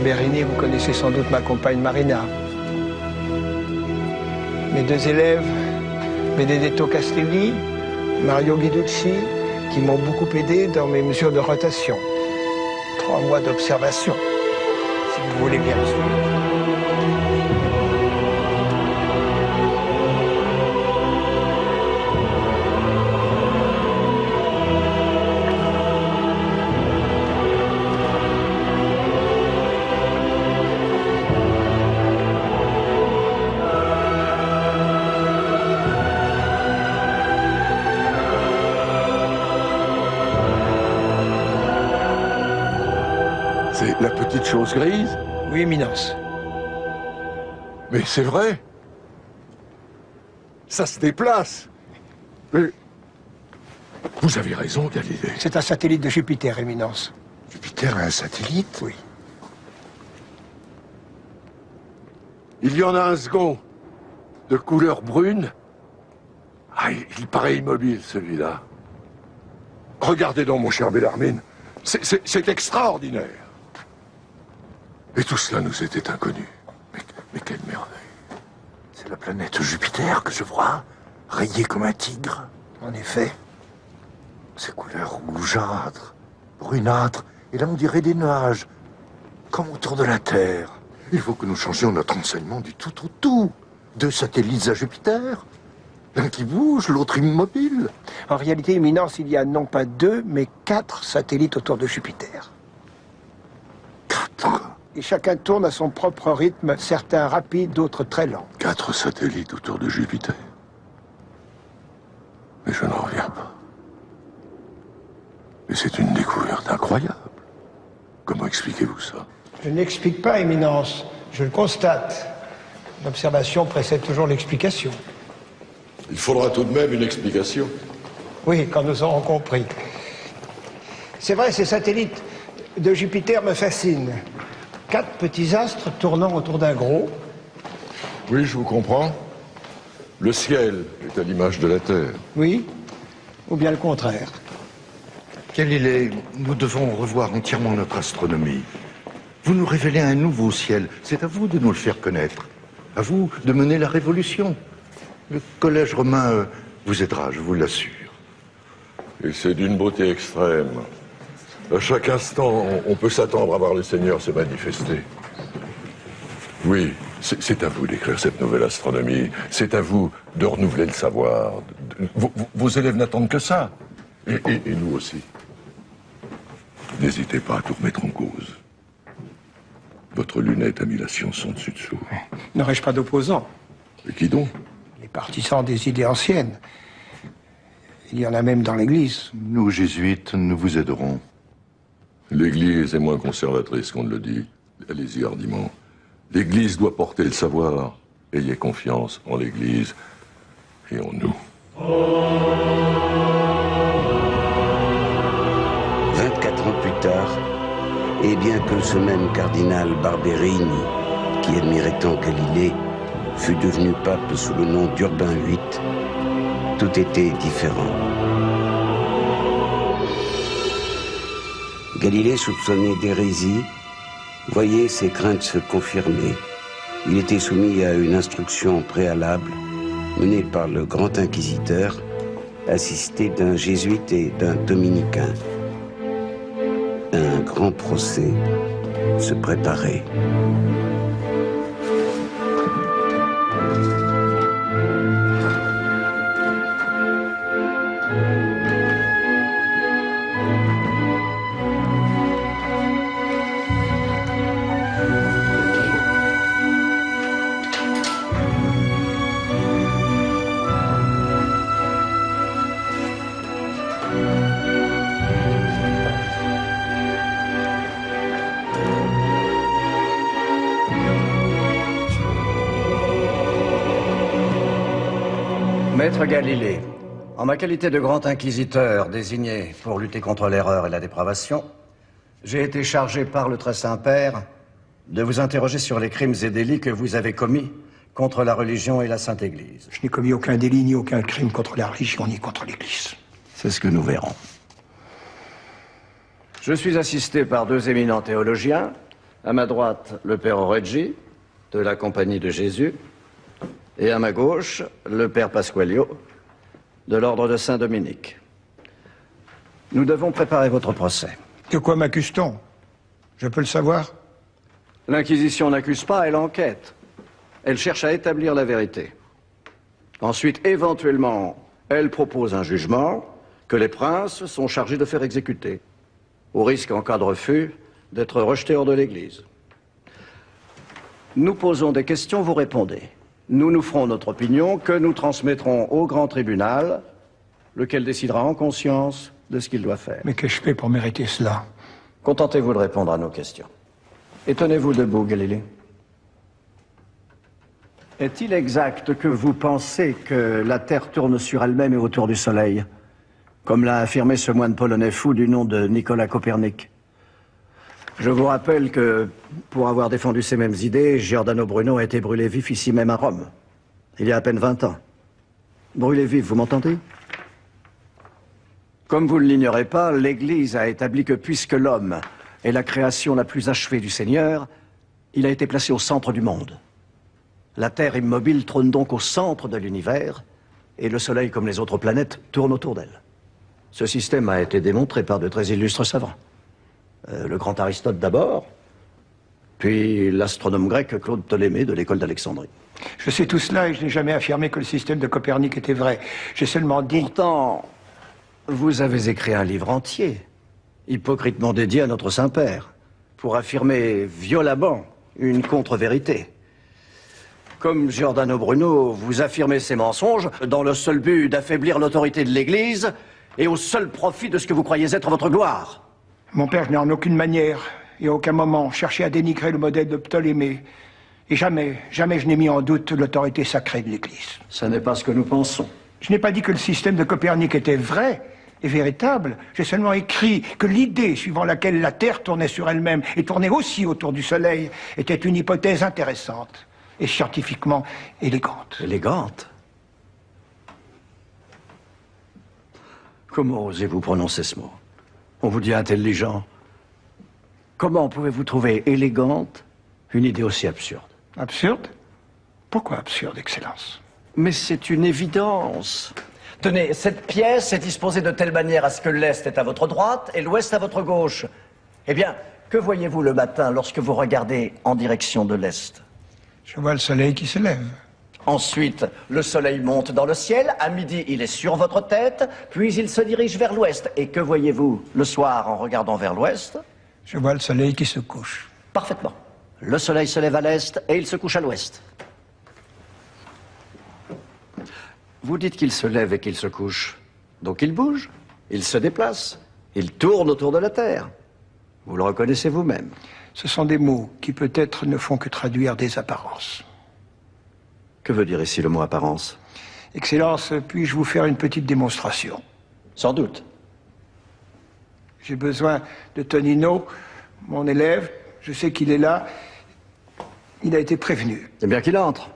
Barberini, vous connaissez sans doute ma compagne Marina. Mes deux élèves, Benedetto Castelli, Mario Guiducci, qui m'ont beaucoup aidé dans mes mesures de rotation. 3 mois d'observation, si vous voulez bien me suivre. C'est la petite chose grise? Oui, Éminence. Mais c'est vrai. Ça se déplace. Mais... Vous avez raison, Galilée. C'est un satellite de Jupiter, Éminence. Jupiter a un satellite? Oui. Il y en a un second, de couleur brune. Ah, il paraît immobile, celui-là. Regardez donc, mon cher Bellarmine. C'est extraordinaire. Et tout cela nous était inconnu. Mais quelle merveille. C'est la planète Jupiter que je vois, rayée comme un tigre. En effet. Ces couleurs rougeâtres, brunâtres, et là on dirait des nuages, comme autour de la Terre. Il faut que nous changions notre enseignement du tout au tout. 2 satellites à Jupiter, l'un qui bouge, l'autre immobile. En réalité, Éminence, il y a non pas 2, mais 4 satellites autour de Jupiter. 4? Et chacun tourne à son propre rythme, certains rapides, d'autres très lents. 4 satellites autour de Jupiter. Mais je n'en reviens pas. Mais c'est une découverte incroyable. Comment expliquez-vous ça? Je n'explique pas, Éminence, je le constate. L'observation précède toujours l'explication. Il faudra tout de même une explication. Oui, quand nous aurons compris. C'est vrai, ces satellites de Jupiter me fascinent. 4 petits astres tournant autour d'un gros. Oui, je vous comprends. Le ciel est à l'image de la Terre. Oui, ou bien le contraire. Galilée, nous devons revoir entièrement notre astronomie. Vous nous révélez un nouveau ciel. C'est à vous de nous le faire connaître. À vous de mener la révolution. Le collège romain vous aidera, je vous l'assure. Et c'est d'une beauté extrême. À chaque instant, on peut s'attendre à voir le Seigneur se manifester. Oui, c'est à vous d'écrire cette nouvelle astronomie. C'est à vous de renouveler le savoir. Vos élèves n'attendent que ça. Et nous aussi. N'hésitez pas à tout remettre en cause. Votre lunette a mis la science en dessus-dessous. N'aurais-je pas d'opposants? Et qui donc? Les partisans des idées anciennes. Il y en a même dans l'Église. Nous, jésuites, nous vous aiderons. L'Église est moins conservatrice qu'on ne le dit. Allez-y hardiment. L'Église doit porter le savoir. Ayez confiance en l'Église et en nous. 24 ans plus tard, et bien que ce même cardinal Barberini, qui admirait tant Galilée, fut devenu pape sous le nom d'Urbain VIII, tout était différent. Galilée, soupçonné d'hérésie, voyait ses craintes se confirmer. Il était soumis à une instruction préalable menée par le grand inquisiteur, assisté d'un jésuite et d'un dominicain. Un grand procès se préparait. Maître Galilée, en ma qualité de grand inquisiteur désigné pour lutter contre l'erreur et la dépravation, j'ai été chargé par le Très Saint-Père de vous interroger sur les crimes et délits que vous avez commis contre la religion et la Sainte Église. Je n'ai commis aucun délit ni aucun crime contre la religion ni contre l'Église. C'est ce que nous verrons. Je suis assisté par 2 éminents théologiens, À ma droite, le père Oreggi, de la Compagnie de Jésus, et à ma gauche, le père Pasqualio, de l'ordre de Saint-Dominique. Nous devons préparer votre procès. De quoi m'accuse-t-on? Je peux le savoir? L'Inquisition n'accuse pas, elle enquête. Elle cherche à établir la vérité. Ensuite, éventuellement, elle propose un jugement que les princes sont chargés de faire exécuter, au risque, en cas de refus, d'être rejetés hors de l'Église. Nous posons des questions, vous répondez. Nous nous ferons notre opinion que nous transmettrons au grand tribunal, lequel décidera en conscience de ce qu'il doit faire. Mais qu'ai-je fait pour mériter cela? Contentez-vous de répondre à nos questions. Et tenez-vous debout, Galilée. Est-il exact que vous pensez que la Terre tourne sur elle-même et autour du Soleil, comme l'a affirmé ce moine polonais fou du nom de Nicolas Copernic? Je vous rappelle que, pour avoir défendu ces mêmes idées, Giordano Bruno a été brûlé vif ici même à Rome, il y a à peine 20 ans. Brûlé vif, vous m'entendez? Comme vous ne l'ignorez pas, l'Église a établi que puisque l'homme est la création la plus achevée du Seigneur, il a été placé au centre du monde. La Terre immobile trône donc au centre de l'univers, et le Soleil, comme les autres planètes, tourne autour d'elle. Ce système a été démontré par de très illustres savants. Le grand Aristote d'abord, puis l'astronome grec Claude Ptolémée de l'école d'Alexandrie. Je sais tout cela et je n'ai jamais affirmé que le système de Copernic était vrai. J'ai seulement dit... Pourtant, vous avez écrit un livre entier, hypocritement dédié à notre Saint-Père, pour affirmer violemment une contre-vérité. Comme Giordano Bruno, vous affirmez ces mensonges dans le seul but d'affaiblir l'autorité de l'Église et au seul profit de ce que vous croyez être votre gloire. Mon père, je n'ai en aucune manière et à aucun moment cherché à dénigrer le modèle de Ptolémée. Et jamais je n'ai mis en doute l'autorité sacrée de l'Église. Ce n'est pas ce que nous pensons. Je n'ai pas dit que le système de Copernic était vrai et véritable. J'ai seulement écrit que l'idée suivant laquelle la Terre tournait sur elle-même et tournait aussi autour du Soleil était une hypothèse intéressante et scientifiquement élégante. Élégante? Comment osez-vous prononcer ce mot? On vous dit intelligent. Comment pouvez-vous trouver élégante une idée aussi absurde? Absurde? Pourquoi absurde, Excellence? Mais c'est une évidence. Tenez, cette pièce est disposée de telle manière à ce que l'Est est à votre droite et l'Ouest à votre gauche. Eh bien, que voyez-vous le matin lorsque vous regardez en direction de l'Est? Je vois le soleil qui se lève. Ensuite, le soleil monte dans le ciel, à midi il est sur votre tête, puis il se dirige vers l'ouest. Et que voyez-vous le soir en regardant vers l'ouest? Je vois le soleil qui se couche. Parfaitement. Le soleil se lève à l'est et il se couche à l'ouest. Vous dites qu'il se lève et qu'il se couche. Donc il bouge, il se déplace, il tourne autour de la Terre. Vous le reconnaissez vous-même. Ce sont des mots qui peut-être ne font que traduire des apparences. Que veut dire ici le mot apparence? Excellence, puis-je vous faire une petite démonstration? Sans doute. J'ai besoin de Tonino, mon élève. Je sais qu'il est là. Il a été prévenu. C'est bien qu'il entre.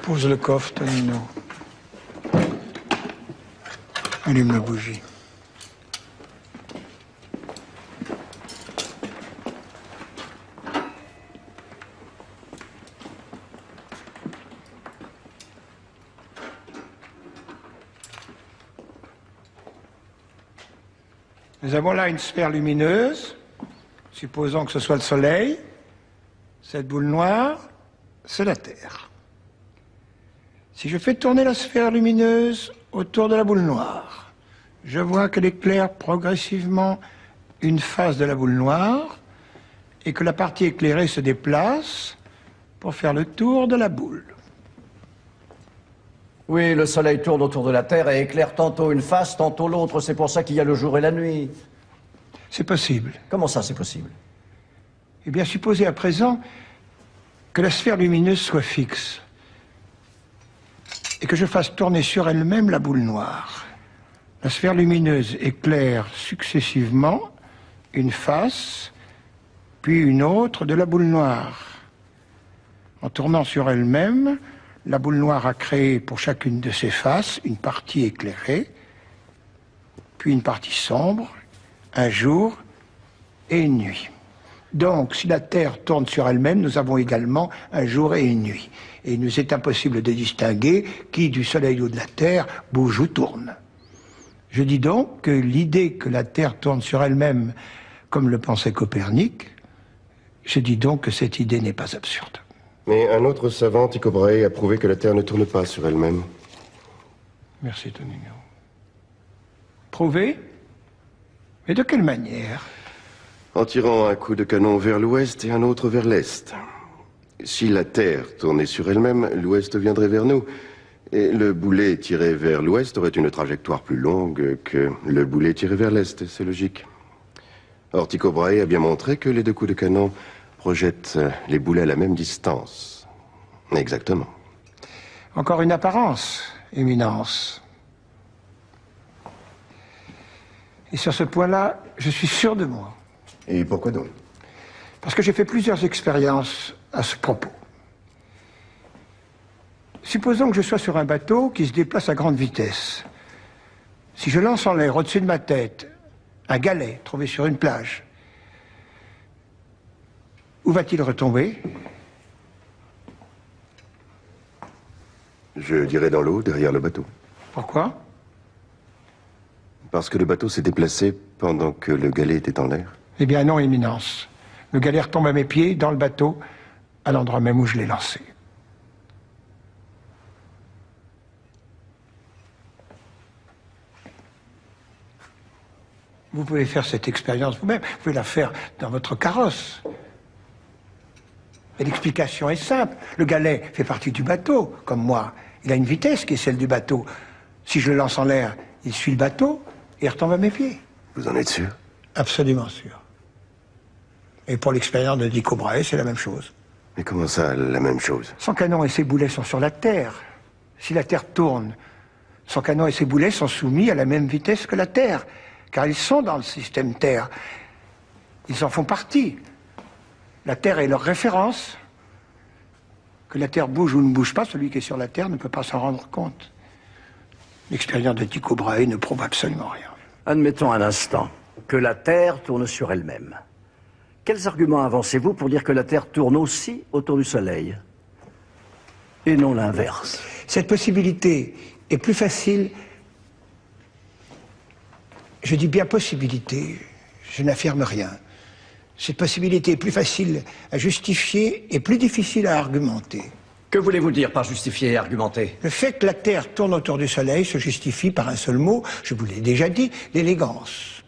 Pose le coffre, Tonino. Allume la bougie. Nous avons là une sphère lumineuse. Supposons que ce soit le Soleil. Cette boule noire, c'est la Terre. Si je fais tourner la sphère lumineuse autour de la boule noire, je vois qu'elle éclaire progressivement une face de la boule noire et que la partie éclairée se déplace pour faire le tour de la boule. Oui, le soleil tourne autour de la Terre et éclaire tantôt une face, tantôt l'autre. C'est pour ça qu'il y a le jour et la nuit. C'est possible. Comment ça, c'est possible? Eh bien, supposez à présent que la sphère lumineuse soit fixe et que je fasse tourner sur elle-même la boule noire. La sphère lumineuse éclaire successivement une face, puis une autre de la boule noire. En tournant sur elle-même, la boule noire a créé pour chacune de ses faces une partie éclairée, puis une partie sombre, un jour et une nuit. Donc, si la Terre tourne sur elle-même, nous avons également un jour et une nuit. Et il nous est impossible de distinguer qui du Soleil ou de la Terre bouge ou tourne. Je dis donc que l'idée que la Terre tourne sur elle-même, comme le pensait Copernic, je dis donc que cette idée n'est pas absurde. Mais un autre savant, Tycho Brahe, a prouvé que la Terre ne tourne pas sur elle-même. Merci, Tonino. Prouvé? Mais de quelle manière? En tirant un coup de canon vers l'ouest et un autre vers l'est. Si la Terre tournait sur elle-même, l'ouest viendrait vers nous. Et le boulet tiré vers l'ouest aurait une trajectoire plus longue que le boulet tiré vers l'est, c'est logique. Or, Tycho Brahe a bien montré que les deux coups de canon projettent les boulets à la même distance. Exactement. Encore une apparence, Éminence. Et sur ce point-là, je suis sûr de moi. Et pourquoi donc? Parce que j'ai fait plusieurs expériences à ce propos. Supposons que je sois sur un bateau qui se déplace à grande vitesse. Si je lance en l'air au-dessus de ma tête un galet trouvé sur une plage, où va-t-il retomber? Je dirais dans l'eau, derrière le bateau. Pourquoi? Parce que le bateau s'est déplacé pendant que le galet était en l'air. Eh bien non, Éminence. Le galet retombe à mes pieds, dans le bateau, à l'endroit même où je l'ai lancé. Vous pouvez faire cette expérience vous-même, vous pouvez la faire dans votre carrosse. Et l'explication est simple. Le galet fait partie du bateau, comme moi. Il a une vitesse qui est celle du bateau. Si je le lance en l'air, il suit le bateau et retombe à mes pieds. Vous en êtes sûr? Absolument sûr. Et pour l'expérience de Tycho Brahe, c'est la même chose. Mais comment ça, la même chose? Son canon et ses boulets sont sur la Terre. Si la Terre tourne, son canon et ses boulets sont soumis à la même vitesse que la Terre, car ils sont dans le système Terre. Ils en font partie. La Terre est leur référence. Que la Terre bouge ou ne bouge pas, celui qui est sur la Terre ne peut pas s'en rendre compte. L'expérience de Tycho Brahe ne prouve absolument rien. Admettons un instant que la Terre tourne sur elle-même. Quels arguments avancez-vous pour dire que la Terre tourne aussi autour du Soleil et non l'inverse? Cette possibilité est plus facile, je dis bien possibilité, je n'affirme rien. Cette possibilité est plus facile à justifier et plus difficile à argumenter. Que voulez-vous dire par justifier et argumenter? Le fait que la Terre tourne autour du Soleil se justifie par un seul mot, je vous l'ai déjà dit, l'élégance.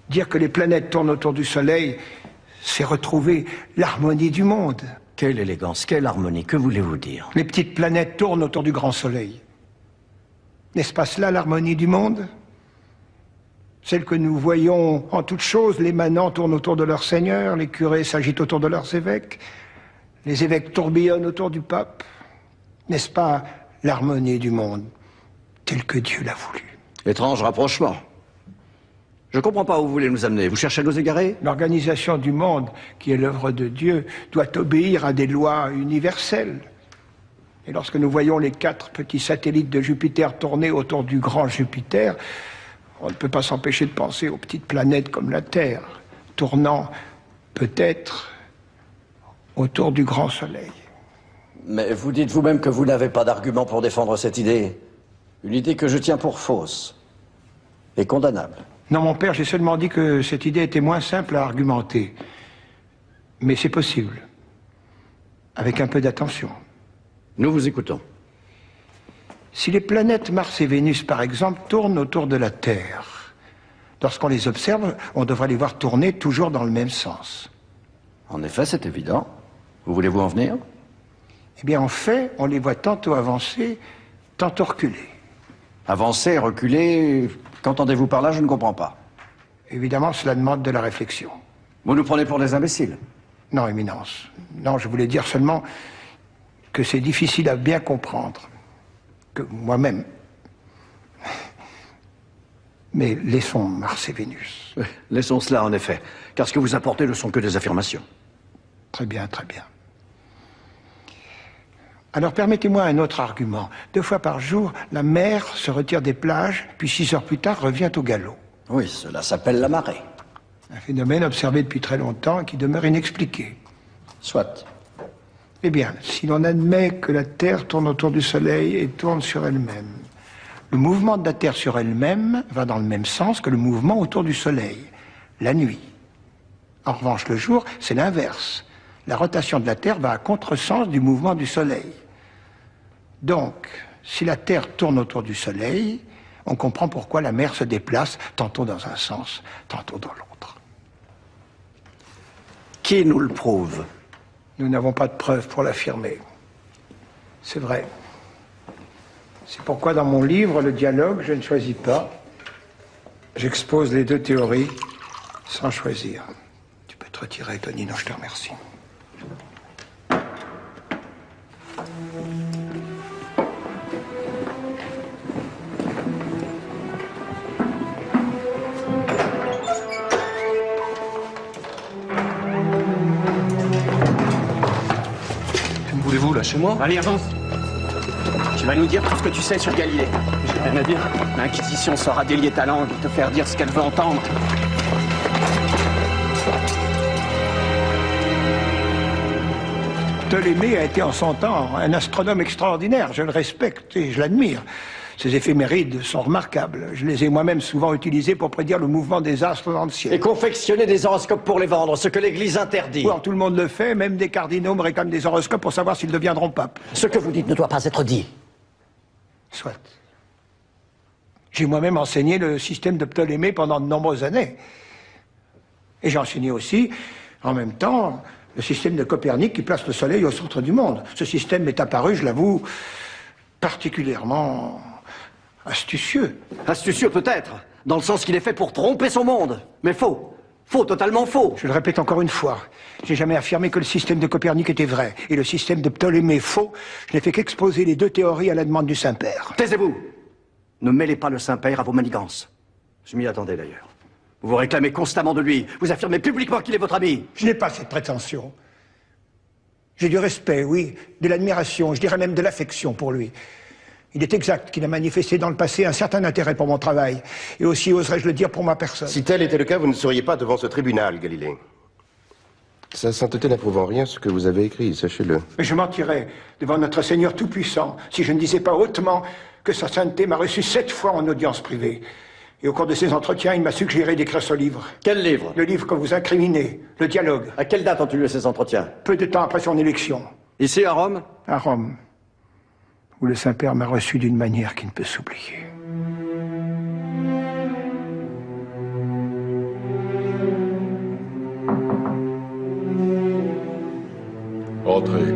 Dire que les planètes tournent autour du Soleil, c'est retrouver l'harmonie du monde. Quelle élégance, quelle harmonie, que voulez-vous dire? Les petites planètes tournent autour du grand Soleil. N'est-ce pas cela l'harmonie du monde? Celle que nous voyons en toutes choses, les manants tournent autour de leur seigneur, les curés s'agitent autour de leurs évêques, les évêques tourbillonnent autour du pape. N'est-ce pas l'harmonie du monde, telle que Dieu l'a voulu? Étrange rapprochement. Je ne comprends pas où vous voulez nous amener. Vous cherchez à nous égarer? L'organisation du monde, qui est l'œuvre de Dieu, doit obéir à des lois universelles. Et lorsque nous voyons les 4 petits satellites de Jupiter tourner autour du grand Jupiter, on ne peut pas s'empêcher de penser aux petites planètes comme la Terre, tournant peut-être autour du grand Soleil. Mais vous dites vous-même que vous n'avez pas d'argument pour défendre cette idée. Une idée que je tiens pour fausse et condamnable. Non, mon père, j'ai seulement dit que cette idée était moins simple à argumenter. Mais c'est possible, avec un peu d'attention. Nous vous écoutons. Si les planètes Mars et Vénus, par exemple, tournent autour de la Terre, lorsqu'on les observe, on devrait les voir tourner toujours dans le même sens. En effet, c'est évident. Où voulez-vous en venir? Eh bien, en fait, on les voit tantôt avancer, tantôt reculer. Avancer, reculer, qu'entendez-vous par là? Je ne comprends pas. Évidemment, cela demande de la réflexion. Vous nous prenez pour des imbéciles? Non, Éminence. Non, je voulais dire seulement que c'est difficile à bien comprendre. Que moi-même, Mais laissons Mars et Vénus. Oui, laissons cela en effet, car ce que vous apportez ne sont que des affirmations. Très bien, très bien. Alors permettez-moi un autre argument. 2 fois par jour, la mer se retire des plages, puis 6 heures plus tard revient au galop. Oui, cela s'appelle la marée. Un phénomène observé depuis très longtemps et qui demeure inexpliqué. Soit. Eh bien, si l'on admet que la Terre tourne autour du Soleil et tourne sur elle-même, le mouvement de la Terre sur elle-même va dans le même sens que le mouvement autour du Soleil, la nuit. En revanche, le jour, c'est l'inverse. La rotation de la Terre va à contresens du mouvement du Soleil. Donc, si la Terre tourne autour du Soleil, on comprend pourquoi la mer se déplace tantôt dans un sens, tantôt dans l'autre. Qui nous le prouve? Nous n'avons pas de preuves pour l'affirmer. C'est vrai. C'est pourquoi dans mon livre, Le dialogue, je ne choisis pas. J'expose les 2 théories sans choisir. Tu peux te retirer, Tonino, je te remercie. Que me voulez-vous, là, chez moi? Allez, avance. Tu vas nous dire tout ce que tu sais sur Galilée. J'ai rien à dire. L'Inquisition saura délier ta langue et te faire dire ce qu'elle veut entendre. Ptolémée a été en son temps un astronome extraordinaire. Je le respecte et je l'admire. Ses éphémérides sont remarquables. Je les ai moi-même souvent utilisés pour prédire le mouvement des astres dans le ciel. Et confectionner des horoscopes pour les vendre, ce que l'Église interdit. Bon, tout le monde le fait, même des cardinaux me réclament des horoscopes pour savoir s'ils deviendront papes. Ce que vous dites ne doit pas être dit. Soit. J'ai moi-même enseigné le système de Ptolémée pendant de nombreuses années. Et j'ai enseigné aussi, en même temps, le système de Copernic qui place le Soleil au centre du monde. Ce système m'est apparu, je l'avoue, particulièrement astucieux. Astucieux peut-être, dans le sens qu'il est fait pour tromper son monde. Mais faux. Faux, totalement faux. Je le répète encore une fois. J'ai jamais affirmé que le système de Copernic était vrai. Et le système de Ptolémée faux. Je n'ai fait qu'exposer les 2 théories à la demande du Saint-Père. Taisez-vous. Ne mêlez pas le Saint-Père à vos manigances. Je m'y attendais d'ailleurs. Vous vous réclamez constamment de lui. Vous affirmez publiquement qu'il est votre ami. Je n'ai pas cette prétention. J'ai du respect, oui, de l'admiration, je dirais même de l'affection pour lui. Il est exact qu'il a manifesté dans le passé un certain intérêt pour mon travail, et aussi, oserais-je le dire, pour ma personne. Si tel était le cas, vous ne seriez pas devant ce tribunal, Galilée. Sa sainteté n'approuve en rien ce que vous avez écrit, sachez-le. Mais je mentirais devant notre Seigneur Tout-Puissant si je ne disais pas hautement que sa sainteté m'a reçu 7 fois en audience privée. Et au cours de ces entretiens, il m'a suggéré d'écrire ce livre. Quel livre? Le livre que vous incriminez, Le dialogue. À quelle date ont eu lieu ces entretiens? Peu de temps après son élection. Ici, à Rome? À Rome, où le Saint-Père m'a reçu d'une manière qui ne peut s'oublier. Entrez.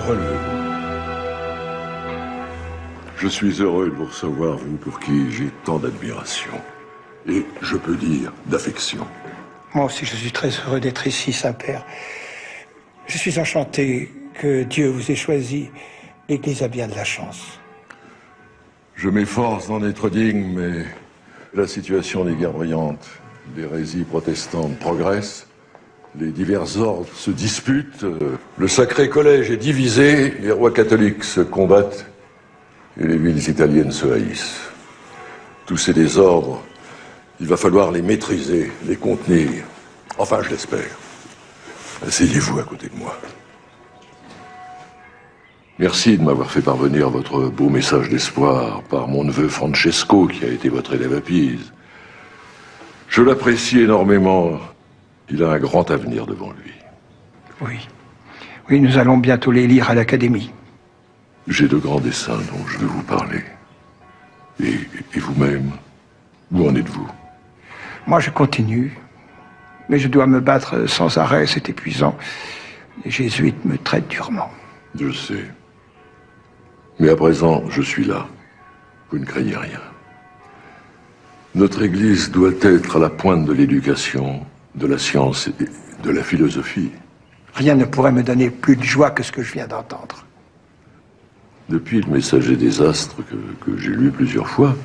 Relevez-vous. Je suis heureux de vous recevoir, vous pour qui j'ai tant d'admiration. Et je peux dire d'affection. Moi aussi, je suis très heureux d'être ici, Saint-Père. Je suis enchanté que Dieu vous ait choisi. L'Église a bien de la chance. Je m'efforce d'en être digne, mais la situation des guerres brillantes, l'hérésie protestante progresse, les divers ordres se disputent, le sacré collège est divisé, les rois catholiques se combattent et les villes italiennes se haïssent. Tous ces désordres, il va falloir les maîtriser, les contenir. Enfin, je l'espère. Asseyez-vous à côté de moi. Merci de m'avoir fait parvenir votre beau message d'espoir par mon neveu Francesco, qui a été votre élève à Pise. Je l'apprécie énormément. Il a un grand avenir devant lui. Oui. Oui, nous allons bientôt les lire à l'Académie. J'ai de grands dessins dont je veux vous parler. Et vous-même, où en êtes-vous? Moi, je continue. Mais je dois me battre sans arrêt, c'est épuisant. Les jésuites me traitent durement. Je sais. Mais à présent, je suis là. Vous ne craignez rien. Notre Église doit être à la pointe de l'éducation, de la science et de la philosophie. Rien ne pourrait me donner plus de joie que ce que je viens d'entendre. Depuis le Messager des Astres que j'ai lu plusieurs fois,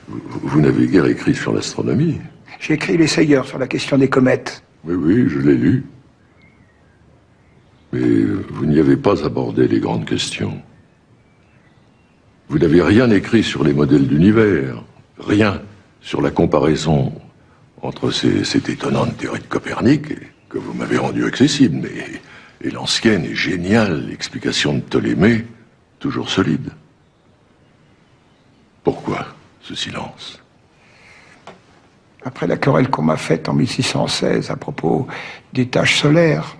vous n'avez guère écrit sur l'astronomie. J'ai écrit l'essayeur sur la question des comètes. Oui, oui, je l'ai lu. Mais vous n'y avez pas abordé les grandes questions. Vous n'avez rien écrit sur les modèles d'univers, rien sur la comparaison entre cette étonnante théorie de Copernic, que vous m'avez rendue accessible, et l'ancienne et géniale explication de Ptolémée, toujours solide. Pourquoi ce silence? Après la querelle qu'on m'a faite en 1616 à propos des taches solaires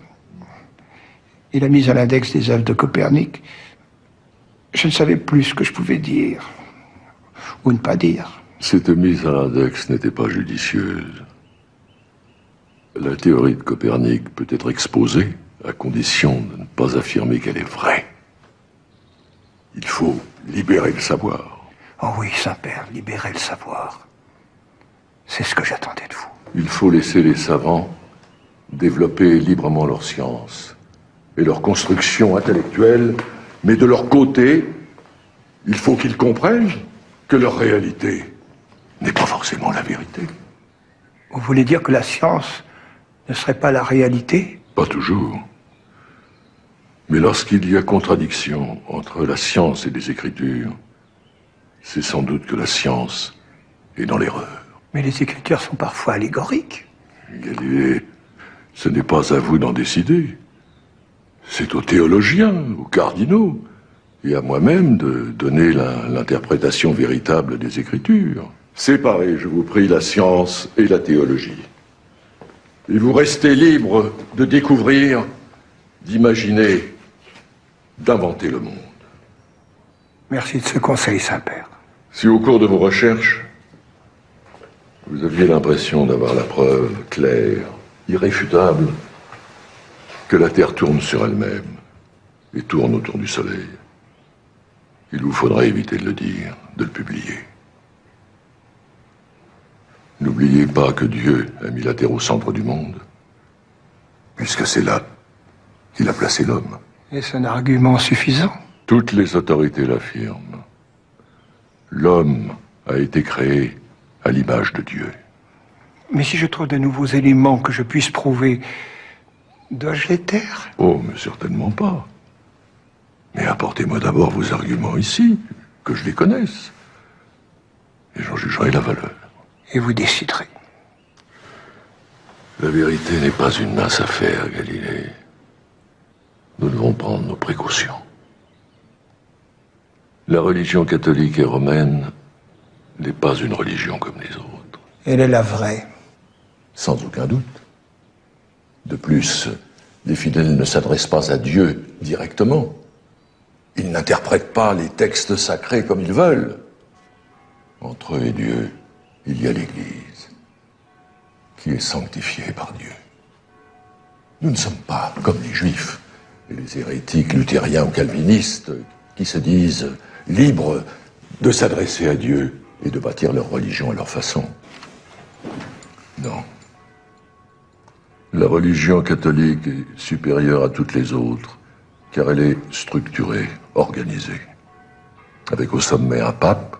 et la mise à l'index des œuvres de Copernic, je ne savais plus ce que je pouvais dire ou ne pas dire. Cette mise à l'index n'était pas judicieuse. La théorie de Copernic peut être exposée à condition de ne pas affirmer qu'elle est vraie. Il faut libérer le savoir. Oh oui, Saint-Père, libérer le savoir. C'est ce que j'attendais de vous. Il faut laisser les savants développer librement leur science et leur construction intellectuelle, mais de leur côté, il faut qu'ils comprennent que leur réalité n'est pas forcément la vérité. Vous voulez dire que la science ne serait pas la réalité? Pas toujours. Mais lorsqu'il y a contradiction entre la science et les Écritures, c'est sans doute que la science est dans l'erreur. Mais les Écritures sont parfois allégoriques. Galilée, ce n'est pas à vous d'en décider. C'est aux théologiens, aux cardinaux, et à moi-même de donner l'interprétation véritable des Écritures. Séparez, je vous prie, la science et la théologie. Et vous restez libre de découvrir, d'imaginer, d'inventer le monde. Merci de ce conseil, Saint-Père. Si au cours de vos recherches, vous aviez l'impression d'avoir la preuve claire, irréfutable, que la Terre tourne sur elle-même et tourne autour du Soleil, il vous faudra éviter de le dire, de le publier. N'oubliez pas que Dieu a mis la Terre au centre du monde, puisque c'est là qu'il a placé l'homme. Est-ce un argument suffisant? Toutes les autorités l'affirment. L'homme a été créé à l'image de Dieu. Mais si je trouve de nouveaux éléments que je puisse prouver, dois-je les taire? Oh, mais certainement pas. Mais apportez-moi d'abord vos arguments ici, que je les connaisse. Et j'en jugerai la valeur. Et vous déciderez. La vérité n'est pas une mince affaire, Galilée. Nous devons prendre nos précautions. La religion catholique et romaine n'est pas une religion comme les autres. Elle est la vraie. Sans aucun doute. De plus, les fidèles ne s'adressent pas à Dieu directement. Ils n'interprètent pas les textes sacrés comme ils veulent. Entre eux et Dieu, il y a l'Église, qui est sanctifiée par Dieu. Nous ne sommes pas comme les Juifs et les hérétiques luthériens ou calvinistes qui se disent libres de s'adresser à Dieu et de bâtir leur religion à leur façon. Non. La religion catholique est supérieure à toutes les autres, car elle est structurée, organisée, avec au sommet un pape,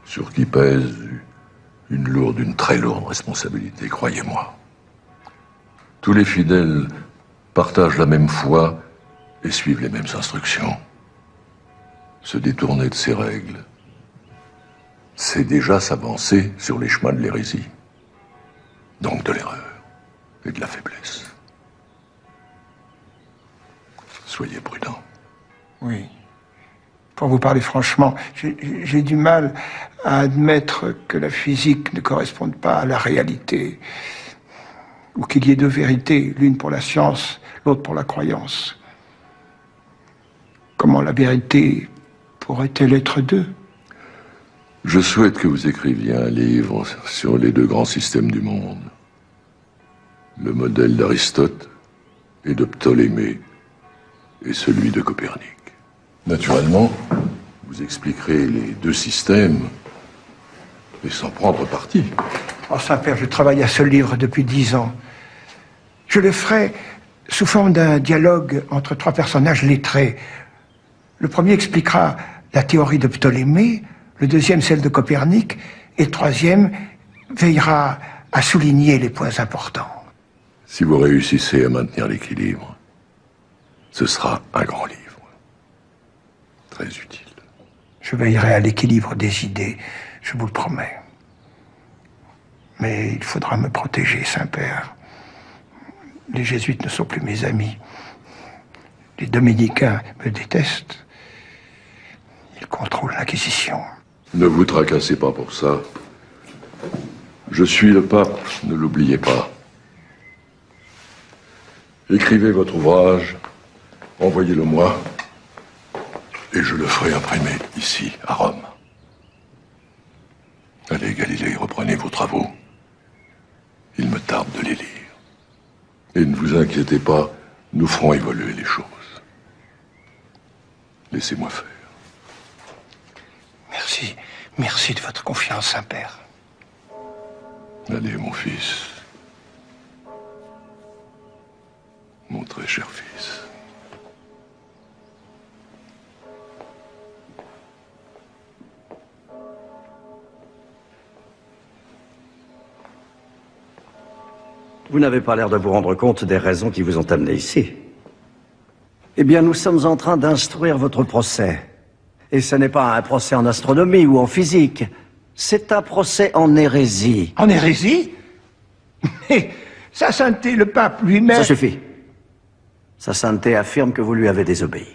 sur qui pèse une très lourde responsabilité, croyez-moi. Tous les fidèles partagent la même foi et suivent les mêmes instructions. Se détourner de ces règles, c'est déjà s'avancer sur les chemins de l'hérésie, donc de l'erreur et de la faiblesse. Soyez prudents. Oui. Pour vous parler franchement, j'ai du mal à admettre que la physique ne corresponde pas à la réalité. ou qu'il y ait deux vérités, l'une pour la science, l'autre pour la croyance. Comment la vérité pourrait-elle être deux? Je souhaite que vous écriviez un livre sur les deux grands systèmes du monde. Le modèle d'Aristote et de Ptolémée et celui de Copernic. Naturellement, vous expliquerez les deux systèmes et sans prendre parti. Oh, Saint-Père, je travaille à ce livre depuis 10 ans. Je le ferai sous forme d'un dialogue entre trois personnages lettrés. Le premier expliquera la théorie de Ptolémée, le deuxième celle de Copernic, et le troisième veillera à souligner les points importants. Si vous réussissez à maintenir l'équilibre, ce sera un grand livre. Très utile. Je veillerai à l'équilibre des idées, je vous le promets. Mais il faudra me protéger, Saint-Père. Les jésuites ne sont plus mes amis. Les dominicains me détestent. Ils contrôlent l'Inquisition. Ne vous tracassez pas pour ça. Je suis le pape, ne l'oubliez pas. Écrivez votre ouvrage, envoyez-le moi, et je le ferai imprimer ici, à Rome. Allez, Galilée, reprenez vos travaux. Il me tarde de les lire. Et ne vous inquiétez pas, nous ferons évoluer les choses. Laissez-moi faire. Merci. Merci de votre confiance, Saint-Père. Allez, mon fils. Mon très cher fils. Vous n'avez pas l'air de vous rendre compte des raisons qui vous ont amené ici. Eh bien, nous sommes en train d'instruire votre procès. Et ce n'est pas un procès en astronomie ou en physique. C'est un procès en hérésie. En hérésie? Mais Sa Sainteté, le pape lui-même... Ça suffit. Sa Sainteté affirme que vous lui avez désobéi.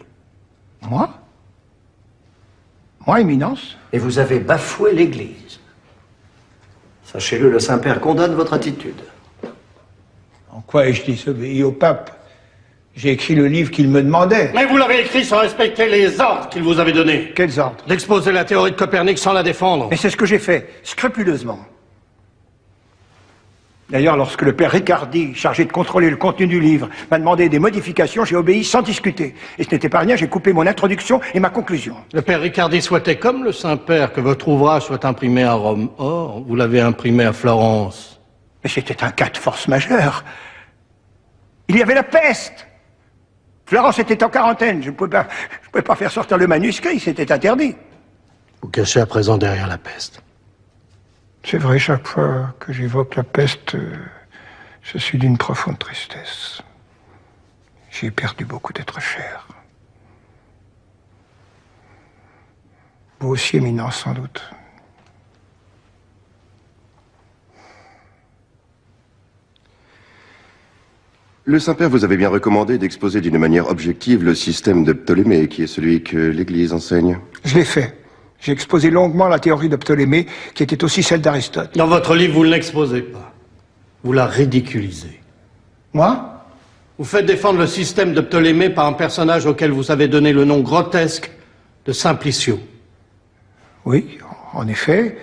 Moi? Moi, Éminence? Et vous avez bafoué l'Église. Sachez-le, le Saint-Père condamne votre attitude. En quoi ai-je désobéi au pape? J'ai écrit le livre qu'il me demandait. Mais vous l'avez écrit sans respecter les ordres qu'il vous avait donnés. Quels ordres? D'exposer la théorie de Copernic sans la défendre. Et c'est ce que j'ai fait, scrupuleusement. D'ailleurs, lorsque le père Ricardi, chargé de contrôler le contenu du livre, m'a demandé des modifications, j'ai obéi sans discuter. Et ce n'était pas rien, j'ai coupé mon introduction et ma conclusion. Le père Ricardi souhaitait, comme le Saint-Père, que votre ouvrage soit imprimé à Rome. Or, vous l'avez imprimé à Florence. Mais c'était un cas de force majeure. Il y avait la peste. Florence était en quarantaine. Je ne pouvais pas faire sortir le manuscrit, c'était interdit. Vous cachez à présent derrière la peste. C'est vrai, chaque fois que j'évoque la peste, je suis d'une profonde tristesse. J'ai perdu beaucoup d'êtres chers. Vous aussi, Éminence, sans doute. Le Saint-Père vous avait bien recommandé d'exposer d'une manière objective le système de Ptolémée, qui est celui que l'Église enseigne. Je l'ai fait. J'ai exposé longuement la théorie de Ptolémée, qui était aussi celle d'Aristote. Dans votre livre, vous ne l'exposez pas. Vous la ridiculisez. Moi? Vous faites défendre le système de Ptolémée par un personnage auquel vous avez donné le nom grotesque de Simplicio. Oui, en effet.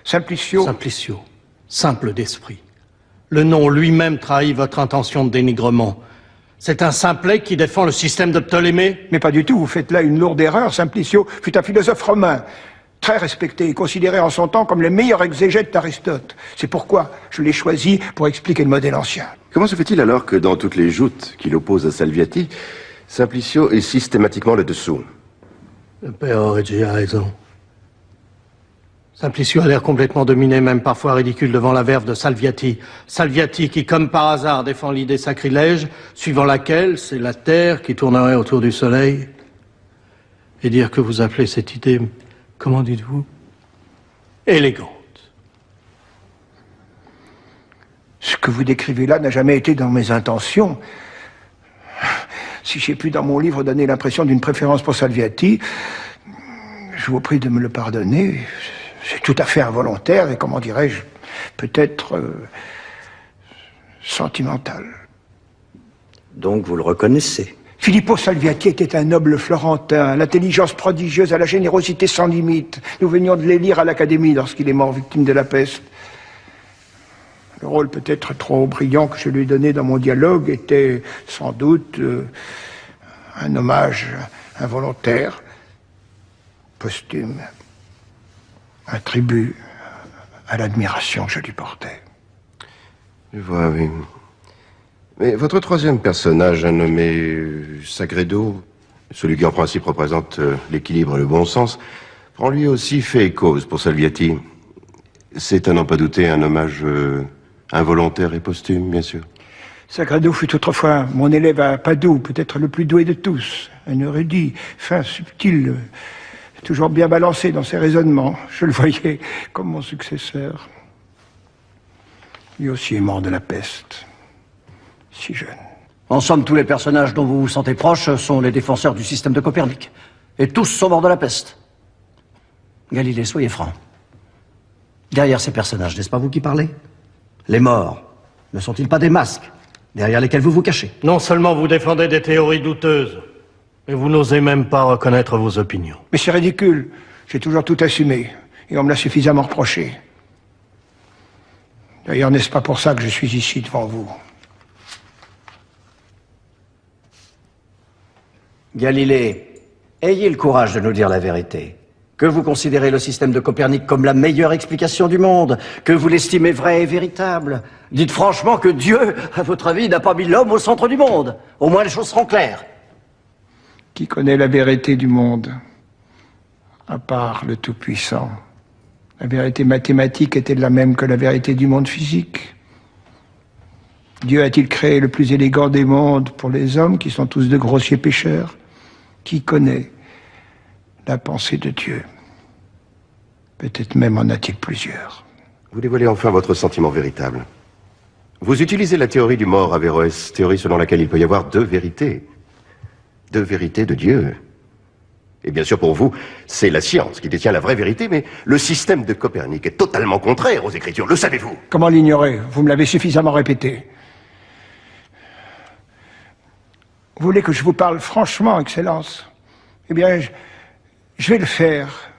Simplicio... Simplicio. Simple d'esprit. Le nom lui-même trahit votre intention de dénigrement. C'est un simplet qui défend le système de Ptolémée? Mais pas du tout, vous faites là une lourde erreur. Simplicio fut un philosophe romain, très respecté et considéré en son temps comme le meilleur exégète d'Aristote. C'est pourquoi je l'ai choisi pour expliquer le modèle ancien. Comment se fait-il alors que dans toutes les joutes qu'il oppose à Salviati, Simplicio est systématiquement le dessous? Le père Origi a raison. Simplicio a l'air complètement dominé, même parfois ridicule devant la verve de Salviati. Salviati qui, comme par hasard, défend l'idée sacrilège, suivant laquelle c'est la Terre qui tournerait autour du Soleil. Et dire que vous appelez cette idée, comment dites-vous? Élégante. Ce que vous décrivez là n'a jamais été dans mes intentions. Si j'ai pu dans mon livre donner l'impression d'une préférence pour Salviati, je vous prie de me le pardonner. C'est tout à fait involontaire et, comment dirais-je, peut-être sentimental. Donc vous le reconnaissez? Filippo Salviati était un noble florentin, à l'intelligence prodigieuse, à la générosité sans limite. Nous venions de l'élire à l'Académie lorsqu'il est mort victime de la peste. Le rôle peut-être trop brillant que je lui ai donné dans mon dialogue était sans doute un hommage involontaire, posthume, un tribut à l'admiration que je lui portais. Je vois, oui. Mais votre troisième personnage, un nommé Sagredo, celui qui en principe représente l'équilibre et le bon sens, prend lui aussi fait et cause pour Salviati. C'est à n'en pas douter un hommage involontaire et posthume, bien sûr. Sagredo fut autrefois mon élève à Padoue, peut-être le plus doué de tous, un érudit, fin, subtil, toujours bien balancé dans ses raisonnements. Je le voyais comme mon successeur. Lui aussi est mort de la peste. Si jeune. En somme, tous les personnages dont vous vous sentez proche sont les défenseurs du système de Copernic. Et tous sont morts de la peste. Galilée, soyez franc. Derrière ces personnages, n'est-ce pas vous qui parlez? Les morts, ne sont-ils pas des masques derrière lesquels vous vous cachez? Non seulement vous défendez des théories douteuses, mais vous n'osez même pas reconnaître vos opinions. Mais c'est ridicule. J'ai toujours tout assumé. Et on me l'a suffisamment reproché. D'ailleurs, n'est-ce pas pour ça que je suis ici devant vous? Galilée, ayez le courage de nous dire la vérité. Que vous considérez le système de Copernic comme la meilleure explication du monde, que vous l'estimez vrai et véritable. Dites franchement que Dieu, à votre avis, n'a pas mis l'homme au centre du monde. Au moins les choses seront claires. Qui connaît la vérité du monde, à part le Tout-Puissant? La vérité mathématique est-elle la même que la vérité du monde physique? Dieu a-t-il créé le plus élégant des mondes pour les hommes, qui sont tous de grossiers pécheurs? Qui connaît la pensée de Dieu? Peut-être même en a-t-il plusieurs. Vous dévoilez enfin votre sentiment véritable. Vous utilisez la théorie du mort Averroès, théorie selon laquelle il peut y avoir deux vérités. Deux vérités de Dieu. Et bien sûr, pour vous, c'est la science qui détient la vraie vérité, mais le système de Copernic est totalement contraire aux Écritures, le savez-vous? Comment l'ignorer? Vous me l'avez suffisamment répété. Vous voulez que je vous parle franchement, Excellence? Eh bien, je vais le faire.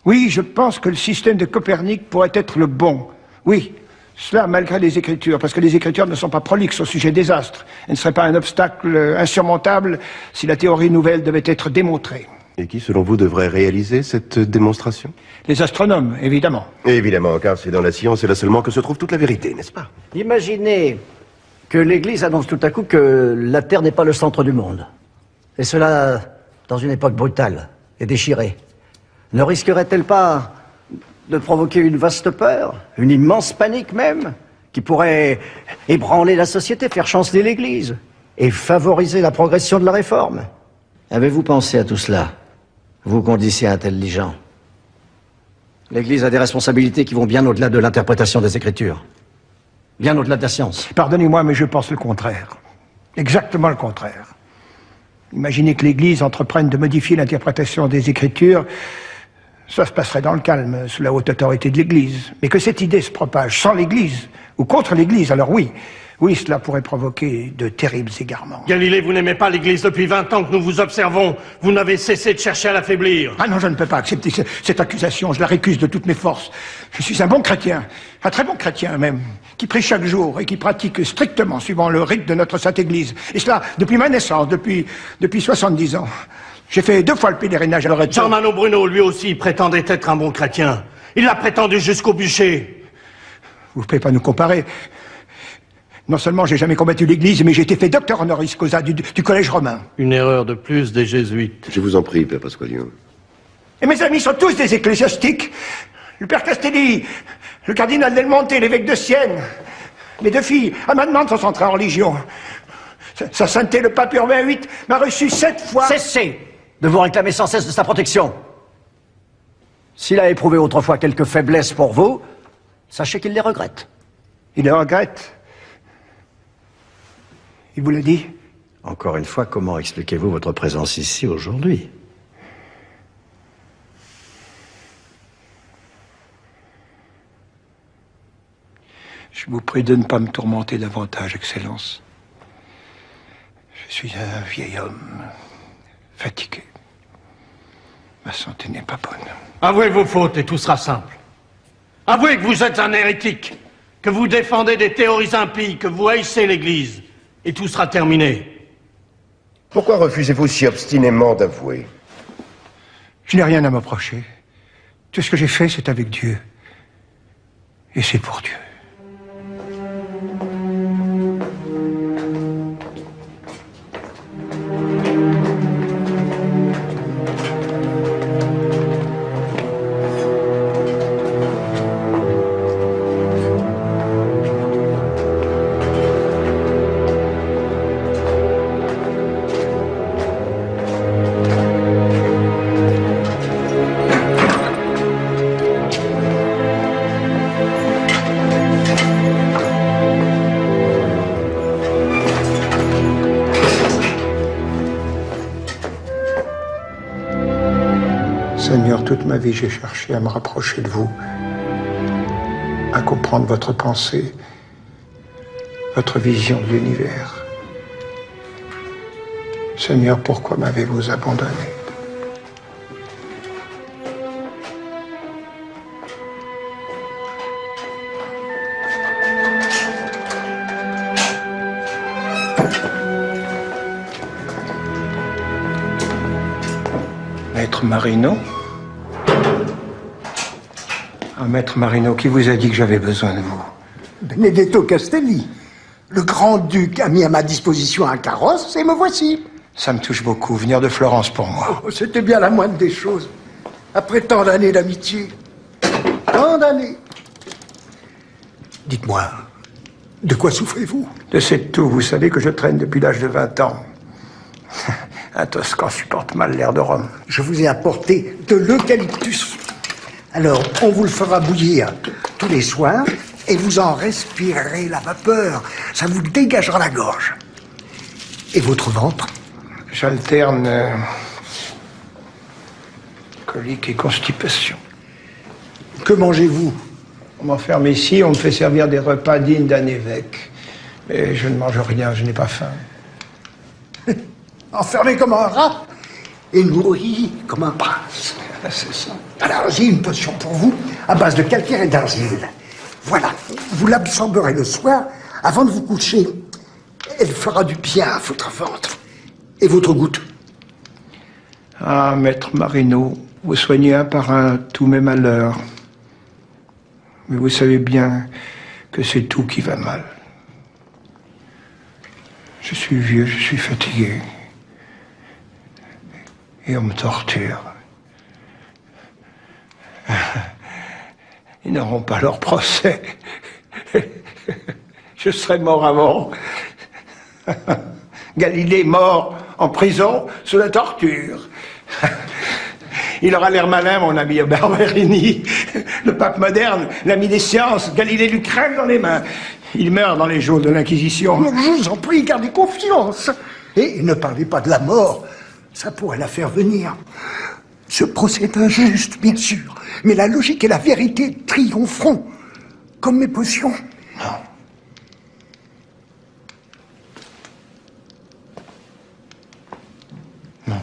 Oui, je pense que le système de Copernic pourrait être le bon. Oui, cela malgré les Écritures, parce que les Écritures ne sont pas prolixes au sujet des astres. Elles ne seraient pas un obstacle insurmontable si la théorie nouvelle devait être démontrée. Et qui, selon vous, devrait réaliser cette démonstration? Les astronomes, évidemment. Évidemment, car c'est dans la science et là seulement que se trouve toute la vérité, n'est-ce pas? Imaginez que l'Église annonce tout à coup que la Terre n'est pas le centre du monde. Et cela dans une époque brutale et déchirée. Ne risquerait-elle pas de provoquer une vaste peur, une immense panique même, qui pourrait ébranler la société, faire chanceler l'Église et favoriser la progression de la réforme? Avez-vous pensé à tout cela, vous conditiez intelligent? L'Église a des responsabilités qui vont bien au-delà de l'interprétation des Écritures. Bien au-delà de la science. Pardonnez-moi, mais je pense le contraire. Exactement le contraire. Imaginez que l'Église entreprenne de modifier l'interprétation des Écritures, ça se passerait dans le calme, sous la haute autorité de l'Église. Mais que cette idée se propage sans l'Église, ou contre l'Église, alors oui, cela pourrait provoquer de terribles égarements. Galilée, vous n'aimez pas l'Église depuis 20 ans que nous vous observons. Vous n'avez cessé de chercher à l'affaiblir. Ah non, je ne peux pas accepter cette accusation, je la récuse de toutes mes forces. Je suis un bon chrétien, un très bon chrétien même, qui prie chaque jour et qui pratique strictement suivant le rite de notre Sainte Église. Et cela depuis ma naissance, depuis 70 ans. J'ai fait 2 fois le pèlerinage à Loreto. Germano Bruno, lui aussi, prétendait être un bon chrétien. Il l'a prétendu jusqu'au bûcher. Vous ne pouvez pas nous comparer. Non seulement j'ai jamais combattu l'Église, mais j'ai été fait docteur honoris causa du collège romain. Une erreur de plus des jésuites. Je vous en prie, Père Pasqualio. Et mes amis sont tous des ecclésiastiques. Le père Castelli, le cardinal Del Monte, l'évêque de Sienne. Mes 2 filles, à ma demande, sont entrées en religion. Sa sainteté, le pape Urbain VIII, m'a reçu 7 fois... Cessez de vous réclamer sans cesse de sa protection. S'il a éprouvé autrefois quelques faiblesses pour vous, sachez qu'il les regrette. Il les regrette? Il vous l'a dit? Encore une fois, comment expliquez-vous votre présence ici aujourd'hui? Je vous prie de ne pas me tourmenter davantage, Excellence. Je suis un vieil homme fatigué. Ma santé n'est pas bonne. Avouez vos fautes et tout sera simple. Avouez que vous êtes un hérétique, que vous défendez des théories impies, que vous haïssez l'Église, et tout sera terminé. Pourquoi refusez-vous si obstinément d'avouer? Je n'ai rien à m'approcher. Tout ce que j'ai fait, c'est avec Dieu. Et c'est pour Dieu. Seigneur, toute ma vie, j'ai cherché à me rapprocher de vous, à comprendre votre pensée, votre vision de l'univers. Seigneur, pourquoi m'avez-vous abandonné? Maître Marino? Ah, Maître Marino, qui vous a dit que j'avais besoin de vous? Benedetto Castelli. Le grand-duc a mis à ma disposition un carrosse et me voici. Ça me touche beaucoup, venir de Florence pour moi. Oh, c'était bien la moindre des choses. Après tant d'années d'amitié. Tant d'années. Dites-moi, de quoi souffrez-vous? De cette toux, vous savez que je traîne depuis l'âge de 20 ans. Un Toscan supporte mal l'air de Rome. Je vous ai apporté de l'eucalyptus. Alors, on vous le fera bouillir tous les soirs et vous en respirerez la vapeur. Ça vous dégagera la gorge. Et votre ventre? J'alterne colique et constipation. Que mangez-vous? On m'enferme ici, on me fait servir des repas dignes d'un évêque. Mais je ne mange rien, je n'ai pas faim. Enfermé comme un rat et nourri comme un prince. C'est ça. Alors, j'ai une potion pour vous à base de calcaire et d'argile. Voilà, vous l'absorberez le soir avant de vous coucher. Elle fera du bien à votre ventre. Et votre goutte? Ah, Maître Marino, vous soignez un par un tous mes malheurs. Mais vous savez bien que c'est tout qui va mal. Je suis vieux, je suis fatigué. Et on me torture. Ils n'auront pas leur procès. Je serai mort avant. Galilée mort en prison sous la torture. Il aura l'air malin, mon ami Barberini. Le pape moderne, l'ami des sciences, Galilée lui crève dans les mains. Il meurt dans les jours de l'Inquisition. Je vous en prie, gardez confiance. Et ne parlez pas de la mort. Ça pourrait la faire venir. Ce procès est injuste, bien sûr. Mais la logique et la vérité triompheront. Comme mes potions. Non. Non.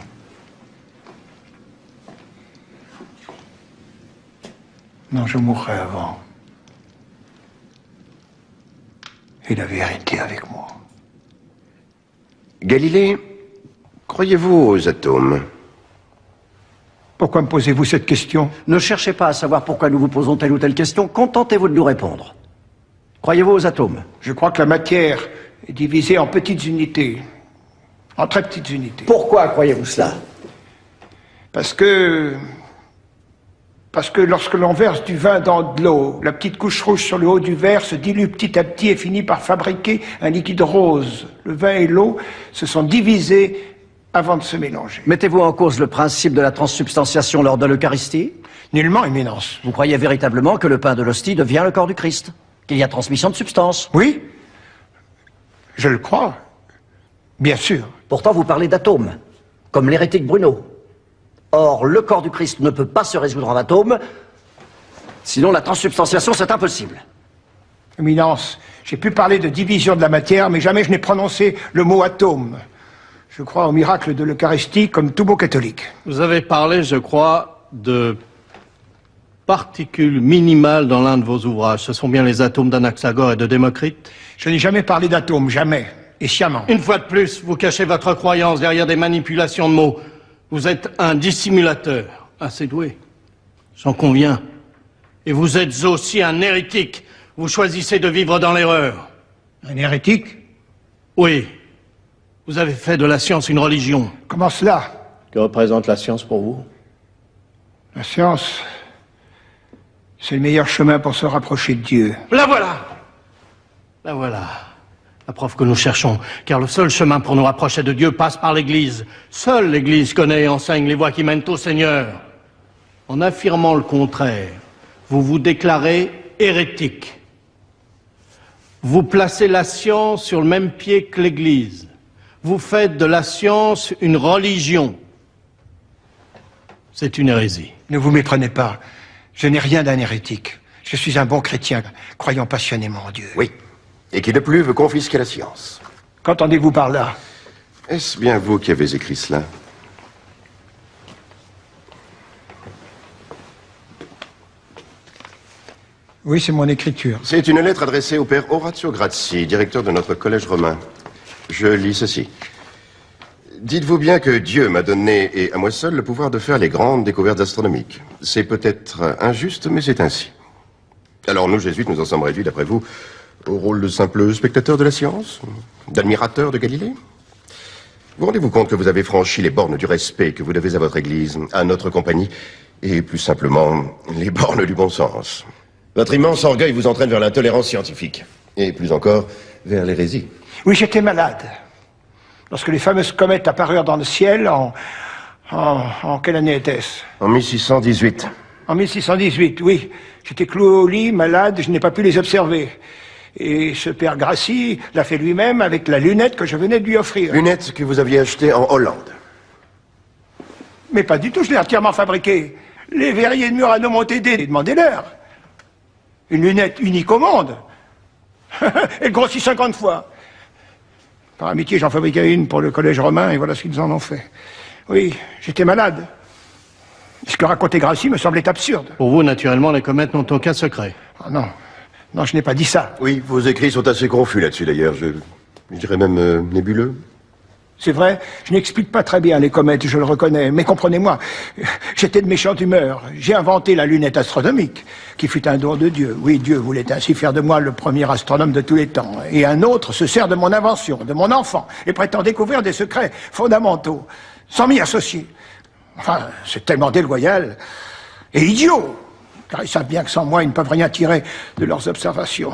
Non, je mourrai avant. Et la vérité avec moi. Galilée, croyez-vous aux atomes? Pourquoi me posez-vous cette question? Ne cherchez pas à savoir pourquoi nous vous posons telle ou telle question, contentez-vous de nous répondre. Croyez-vous aux atomes? Je crois que la matière est divisée en petites unités. En très petites unités. Pourquoi croyez-vous cela? Parce que lorsque l'on verse du vin dans de l'eau, la petite couche rouge sur le haut du verre se dilue petit à petit et finit par fabriquer un liquide rose. Le vin et l'eau se sont divisés avant de se mélanger. Mettez-vous en cause le principe de la transsubstantiation lors de l'Eucharistie? Nullement, Éminence. Vous croyez véritablement que le pain de l'hostie devient le corps du Christ? Qu'il y a transmission de substance? Oui, je le crois. Bien sûr. Pourtant, vous parlez d'atomes, comme l'hérétique Bruno. Or, le corps du Christ ne peut pas se résoudre en atomes, sinon la transsubstantiation, c'est impossible. Éminence, j'ai pu parler de division de la matière, mais jamais je n'ai prononcé le mot atome. Je crois au miracle de l'Eucharistie comme tout beau catholique. Vous avez parlé, je crois, de particules minimales dans l'un de vos ouvrages. Ce sont bien les atomes d'Anaxagore et de Démocrite? Je n'ai jamais parlé d'atomes, jamais. Et sciemment. Une fois de plus, vous cachez votre croyance derrière des manipulations de mots. Vous êtes un dissimulateur, assez doué. J'en conviens. Et vous êtes aussi un hérétique. Vous choisissez de vivre dans l'erreur. Un hérétique? Oui. Vous avez fait de la science une religion. Comment cela? Que représente la science pour vous? La science, c'est le meilleur chemin pour se rapprocher de Dieu. La voilà! La voilà. La preuve que nous cherchons. Car le seul chemin pour nous rapprocher de Dieu passe par l'Église. Seule l'Église connaît et enseigne les voies qui mènent au Seigneur. En affirmant le contraire, vous vous déclarez hérétique. Vous placez la science sur le même pied que l'Église. Vous faites de la science une religion. C'est une hérésie. Ne vous méprenez pas. Je n'ai rien d'un hérétique. Je suis un bon chrétien, croyant passionnément en Dieu. Oui. Et qui de plus veut confisquer la science. Qu'entendez-vous par là? Est-ce bien vous qui avez écrit cela? Oui, c'est mon écriture. C'est une lettre adressée au père Orazio Grazzi, directeur de notre collège romain. Je lis ceci. Dites-vous bien que Dieu m'a donné, et à moi seul, le pouvoir de faire les grandes découvertes astronomiques. C'est peut-être injuste, mais c'est ainsi. Alors nous, jésuites, nous en sommes réduits, d'après vous, au rôle de simple spectateur de la science? D'admirateur de Galilée? Vous rendez-vous compte que vous avez franchi les bornes du respect que vous devez à votre Église, à notre compagnie, et plus simplement, les bornes du bon sens? Votre immense orgueil vous entraîne vers l'intolérance scientifique, et plus encore, vers l'hérésie. Oui, j'étais malade. Lorsque les fameuses comètes apparurent dans le ciel, en quelle année était-ce? En 1618. En 1618, oui. J'étais cloué au lit, malade, je n'ai pas pu les observer. Et ce père Grassi l'a fait lui-même avec la lunette que je venais de lui offrir. Lunette que vous aviez achetée en Hollande. Mais pas du tout, je l'ai entièrement fabriquée. Les verriers de Murano m'ont aidé, demandez-leur. Une lunette unique au monde. Elle grossit 50 fois. Par amitié, j'en fabriquais une pour le collège romain, et voilà ce qu'ils en ont fait. Oui, j'étais malade. Ce que racontait Grassi me semblait absurde. Pour vous, naturellement, les comètes n'ont aucun secret. Ah non. Non, je n'ai pas dit ça. Oui, vos écrits sont assez confus là-dessus, d'ailleurs. Je dirais même nébuleux. C'est vrai, je n'explique pas très bien les comètes, je le reconnais. Mais comprenez-moi, j'étais de méchante humeur. J'ai inventé la lunette astronomique, qui fut un don de Dieu. Oui, Dieu voulait ainsi faire de moi le premier astronome de tous les temps. Et un autre se sert de mon invention, de mon enfant, et prétend découvrir des secrets fondamentaux, sans m'y associer. Enfin, c'est tellement déloyal et idiot. Car ils savent bien que sans moi, ils ne peuvent rien tirer de leurs observations.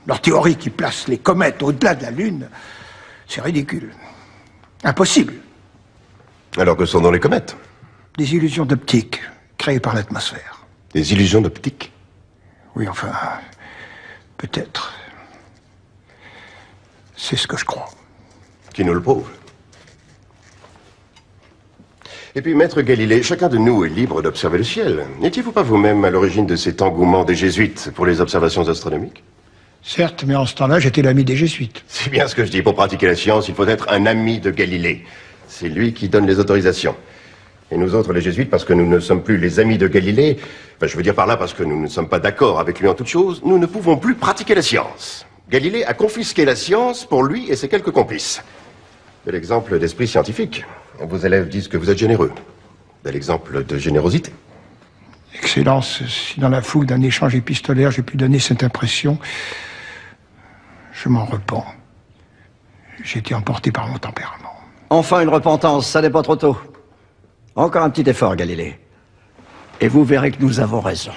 Leur théorie qui place les comètes au-delà de la Lune, c'est ridicule. Impossible. Alors que sont dans les comètes? Des illusions d'optique créées par l'atmosphère. Des illusions d'optique? Oui, enfin, peut-être. C'est ce que je crois. Qui nous le prouve. Et puis, maître Galilée, chacun de nous est libre d'observer le ciel. N'étiez-vous pas vous-même à l'origine de cet engouement des jésuites pour les observations astronomiques? Certes, mais en ce temps-là, j'étais l'ami des jésuites. C'est bien ce que je dis. Pour pratiquer la science, il faut être un ami de Galilée. C'est lui qui donne les autorisations. Et nous autres, les jésuites, parce que nous ne sommes plus les amis de Galilée, enfin, je veux dire par là parce que nous ne sommes pas d'accord avec lui en toutes choses, nous ne pouvons plus pratiquer la science. Galilée a confisqué la science pour lui et ses quelques complices. Bel exemple d'esprit scientifique. Vos élèves disent que vous êtes généreux. Bel exemple de générosité. Excellence, si dans la foule d'un échange épistolaire, j'ai pu donner cette impression, je m'en repens. J'ai été emporté par mon tempérament. Enfin une repentance, ça n'est pas trop tôt. Encore un petit effort, Galilée. Et vous verrez que nous avons raison.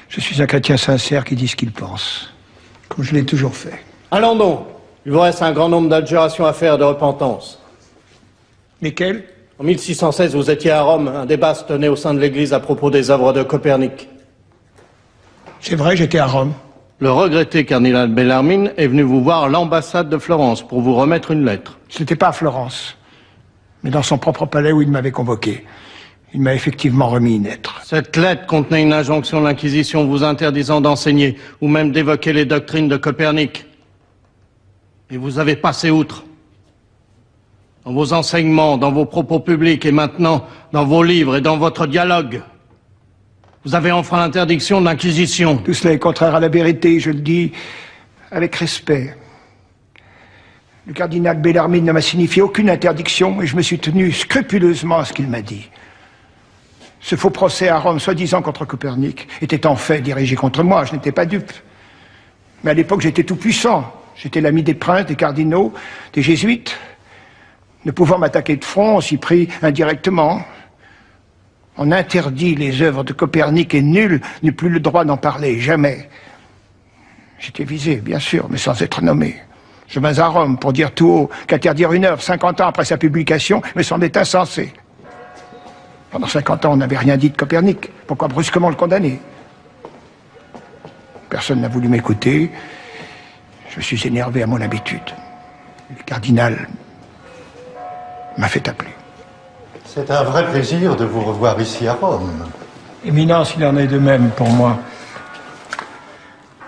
Je suis un chrétien sincère qui dit ce qu'il pense, comme je l'ai toujours fait. Allons donc. Il vous reste un grand nombre d'adjurations à faire de repentance. Lesquelles? En 1616, vous étiez à Rome. Un débat se tenait au sein de l'Église à propos des œuvres de Copernic. C'est vrai, j'étais à Rome. Le regretté cardinal Bellarmine est venu vous voir à l'ambassade de Florence pour vous remettre une lettre. Ce n'était pas à Florence, mais dans son propre palais où il m'avait convoqué. Il m'a effectivement remis une lettre. Cette lettre contenait une injonction de l'Inquisition vous interdisant d'enseigner ou même d'évoquer les doctrines de Copernic. Et vous avez passé outre. Dans vos enseignements, dans vos propos publics et maintenant dans vos livres et dans votre dialogue. Vous avez enfreint l'interdiction de l'Inquisition. Tout cela est contraire à la vérité, je le dis avec respect. Le cardinal Bellarmine ne m'a signifié aucune interdiction et je me suis tenu scrupuleusement à ce qu'il m'a dit. Ce faux procès à Rome, soi-disant contre Copernic, était en fait dirigé contre moi, je n'étais pas dupe. Mais à l'époque, j'étais tout puissant. J'étais l'ami des princes, des cardinaux, des jésuites. Ne pouvant m'attaquer de front, on s'y prit indirectement. On interdit les œuvres de Copernic et nul n'eut plus le droit d'en parler, jamais. J'étais visé, bien sûr, mais sans être nommé. Je vins à Rome pour dire tout haut qu'interdire une œuvre 50 ans après sa publication me semblait insensé. Pendant 50 ans, on n'avait rien dit de Copernic. Pourquoi brusquement le condamner? Personne n'a voulu m'écouter. Je suis énervé à mon habitude. Le cardinal m'a fait appeler. C'est un vrai plaisir de vous revoir ici à Rome. Éminence, il en est de même pour moi.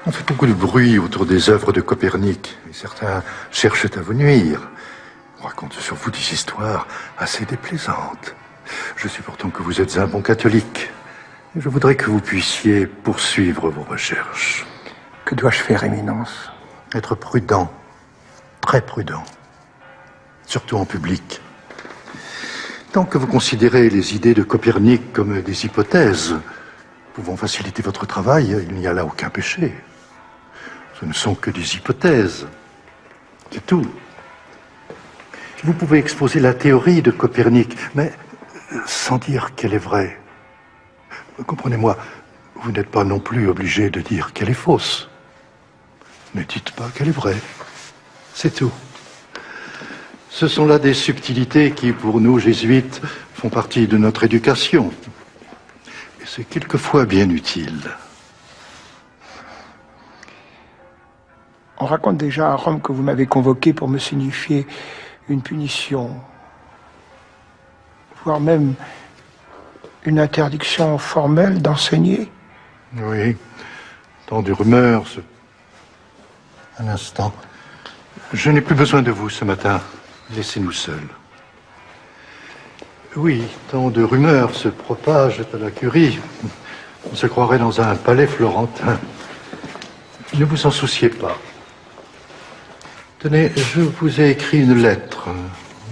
On fait beaucoup de bruit autour des œuvres de Copernic, et certains cherchent à vous nuire. On raconte sur vous des histoires assez déplaisantes. Je sais pourtant que vous êtes un bon catholique. Et je voudrais que vous puissiez poursuivre vos recherches. Que dois-je faire, Éminence? Être prudent, très prudent, surtout en public. Tant que vous considérez les idées de Copernic comme des hypothèses pouvant faciliter votre travail, il n'y a là aucun péché. Ce ne sont que des hypothèses. C'est tout. Vous pouvez exposer la théorie de Copernic, mais sans dire qu'elle est vraie. Comprenez-moi, vous n'êtes pas non plus obligé de dire qu'elle est fausse. Ne dites pas qu'elle est vraie. C'est tout. Ce sont là des subtilités qui, pour nous, jésuites, font partie de notre éducation. Et c'est quelquefois bien utile. On raconte déjà à Rome que vous m'avez convoqué pour me signifier une punition, voire même une interdiction formelle d'enseigner. Oui, tant de rumeurs. Un instant. Je n'ai plus besoin de vous ce matin. Laissez-nous seuls. Oui, tant de rumeurs se propagent à la curie. On se croirait dans un palais florentin. Ne vous en souciez pas. Tenez, je vous ai écrit une lettre.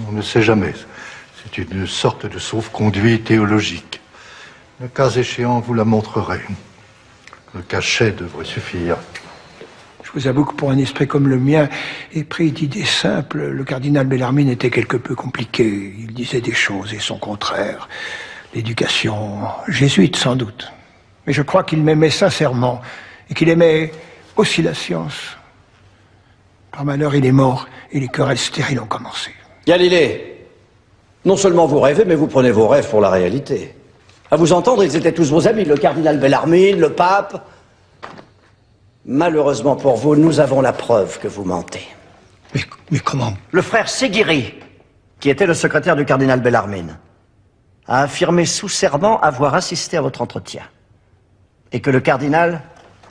On ne sait jamais. C'est une sorte de sauf-conduit théologique. Le cas échéant, vous la montrerez. Le cachet devrait suffire. Je vous avoue que pour un esprit comme le mien, épris d'idées simples, le cardinal Bellarmine était quelque peu compliqué. Il disait des choses et son contraire. L'éducation jésuite, sans doute. Mais je crois qu'il m'aimait sincèrement et qu'il aimait aussi la science. Par malheur, il est mort et les querelles stériles ont commencé. Galilée, non seulement vous rêvez, mais vous prenez vos rêves pour la réalité. À vous entendre, ils étaient tous vos amis, le cardinal Bellarmine, le pape. Malheureusement pour vous, nous avons la preuve que vous mentez. Mais comment? Le frère Séguiry, qui était le secrétaire du cardinal Bellarmine, a affirmé sous serment avoir assisté à votre entretien. Et que le cardinal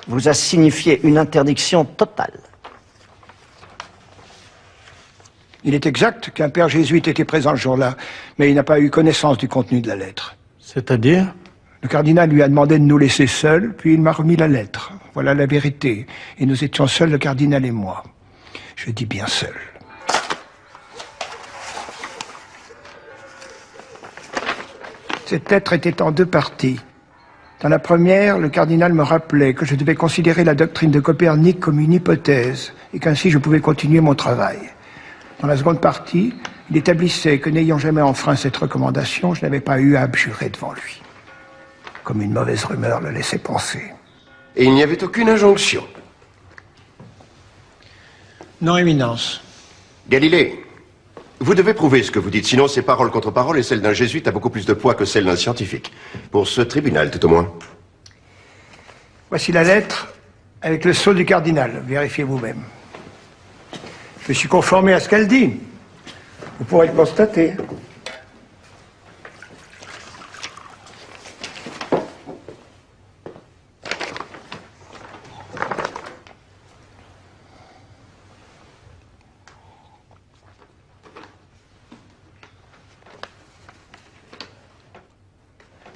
vous a signifié une interdiction totale. Il est exact qu'un père jésuite était présent le jour-là, mais il n'a pas eu connaissance du contenu de la lettre. C'est-à-dire? Le cardinal lui a demandé de nous laisser seuls, puis il m'a remis la lettre. Voilà la vérité. Et nous étions seuls, le cardinal et moi. Je dis bien seuls. Cette lettre était en deux parties. Dans la première, le cardinal me rappelait que je devais considérer la doctrine de Copernic comme une hypothèse, et qu'ainsi je pouvais continuer mon travail. Dans la seconde partie, il établissait que n'ayant jamais enfreint cette recommandation, je n'avais pas eu à abjurer devant lui. Comme une mauvaise rumeur le laissait penser. Et il n'y avait aucune injonction. Non, Éminence. Galilée, vous devez prouver ce que vous dites, sinon c'est parole contre parole et celle d'un jésuite a beaucoup plus de poids que celle d'un scientifique. Pour ce tribunal, tout au moins. Voici la lettre avec le sceau du cardinal. Vérifiez vous-même. Je me suis conformé à ce qu'elle dit. Vous pourrez le constater.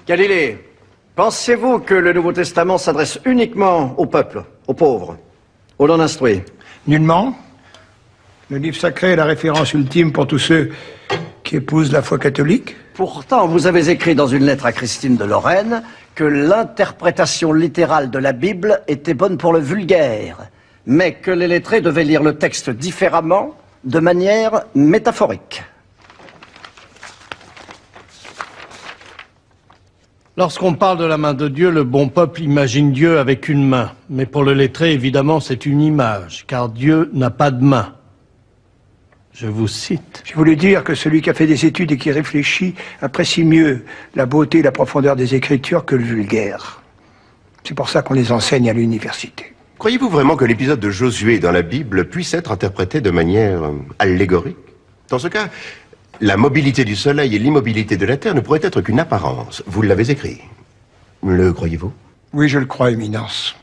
Galilée, pensez-vous que le Nouveau Testament s'adresse uniquement au peuple, aux pauvres, aux non-instruits? Nullement. Le livre sacré est la référence ultime pour tous ceux qui épousent la foi catholique. Pourtant, vous avez écrit dans une lettre à Christine de Lorraine que l'interprétation littérale de la Bible était bonne pour le vulgaire, mais que les lettrés devaient lire le texte différemment, de manière métaphorique. Lorsqu'on parle de la main de Dieu, le bon peuple imagine Dieu avec une main. Mais pour le lettré, évidemment, c'est une image, car Dieu n'a pas de main. Je vous cite. J'ai voulu dire que celui qui a fait des études et qui réfléchit apprécie mieux la beauté et la profondeur des Écritures que le vulgaire. C'est pour ça qu'on les enseigne à l'université. Croyez-vous vraiment que l'épisode de Josué dans la Bible puisse être interprété de manière allégorique? Dans ce cas, la mobilité du soleil et l'immobilité de la terre ne pourraient être qu'une apparence. Vous l'avez écrit. Le croyez-vous? Oui, je le crois, Éminence.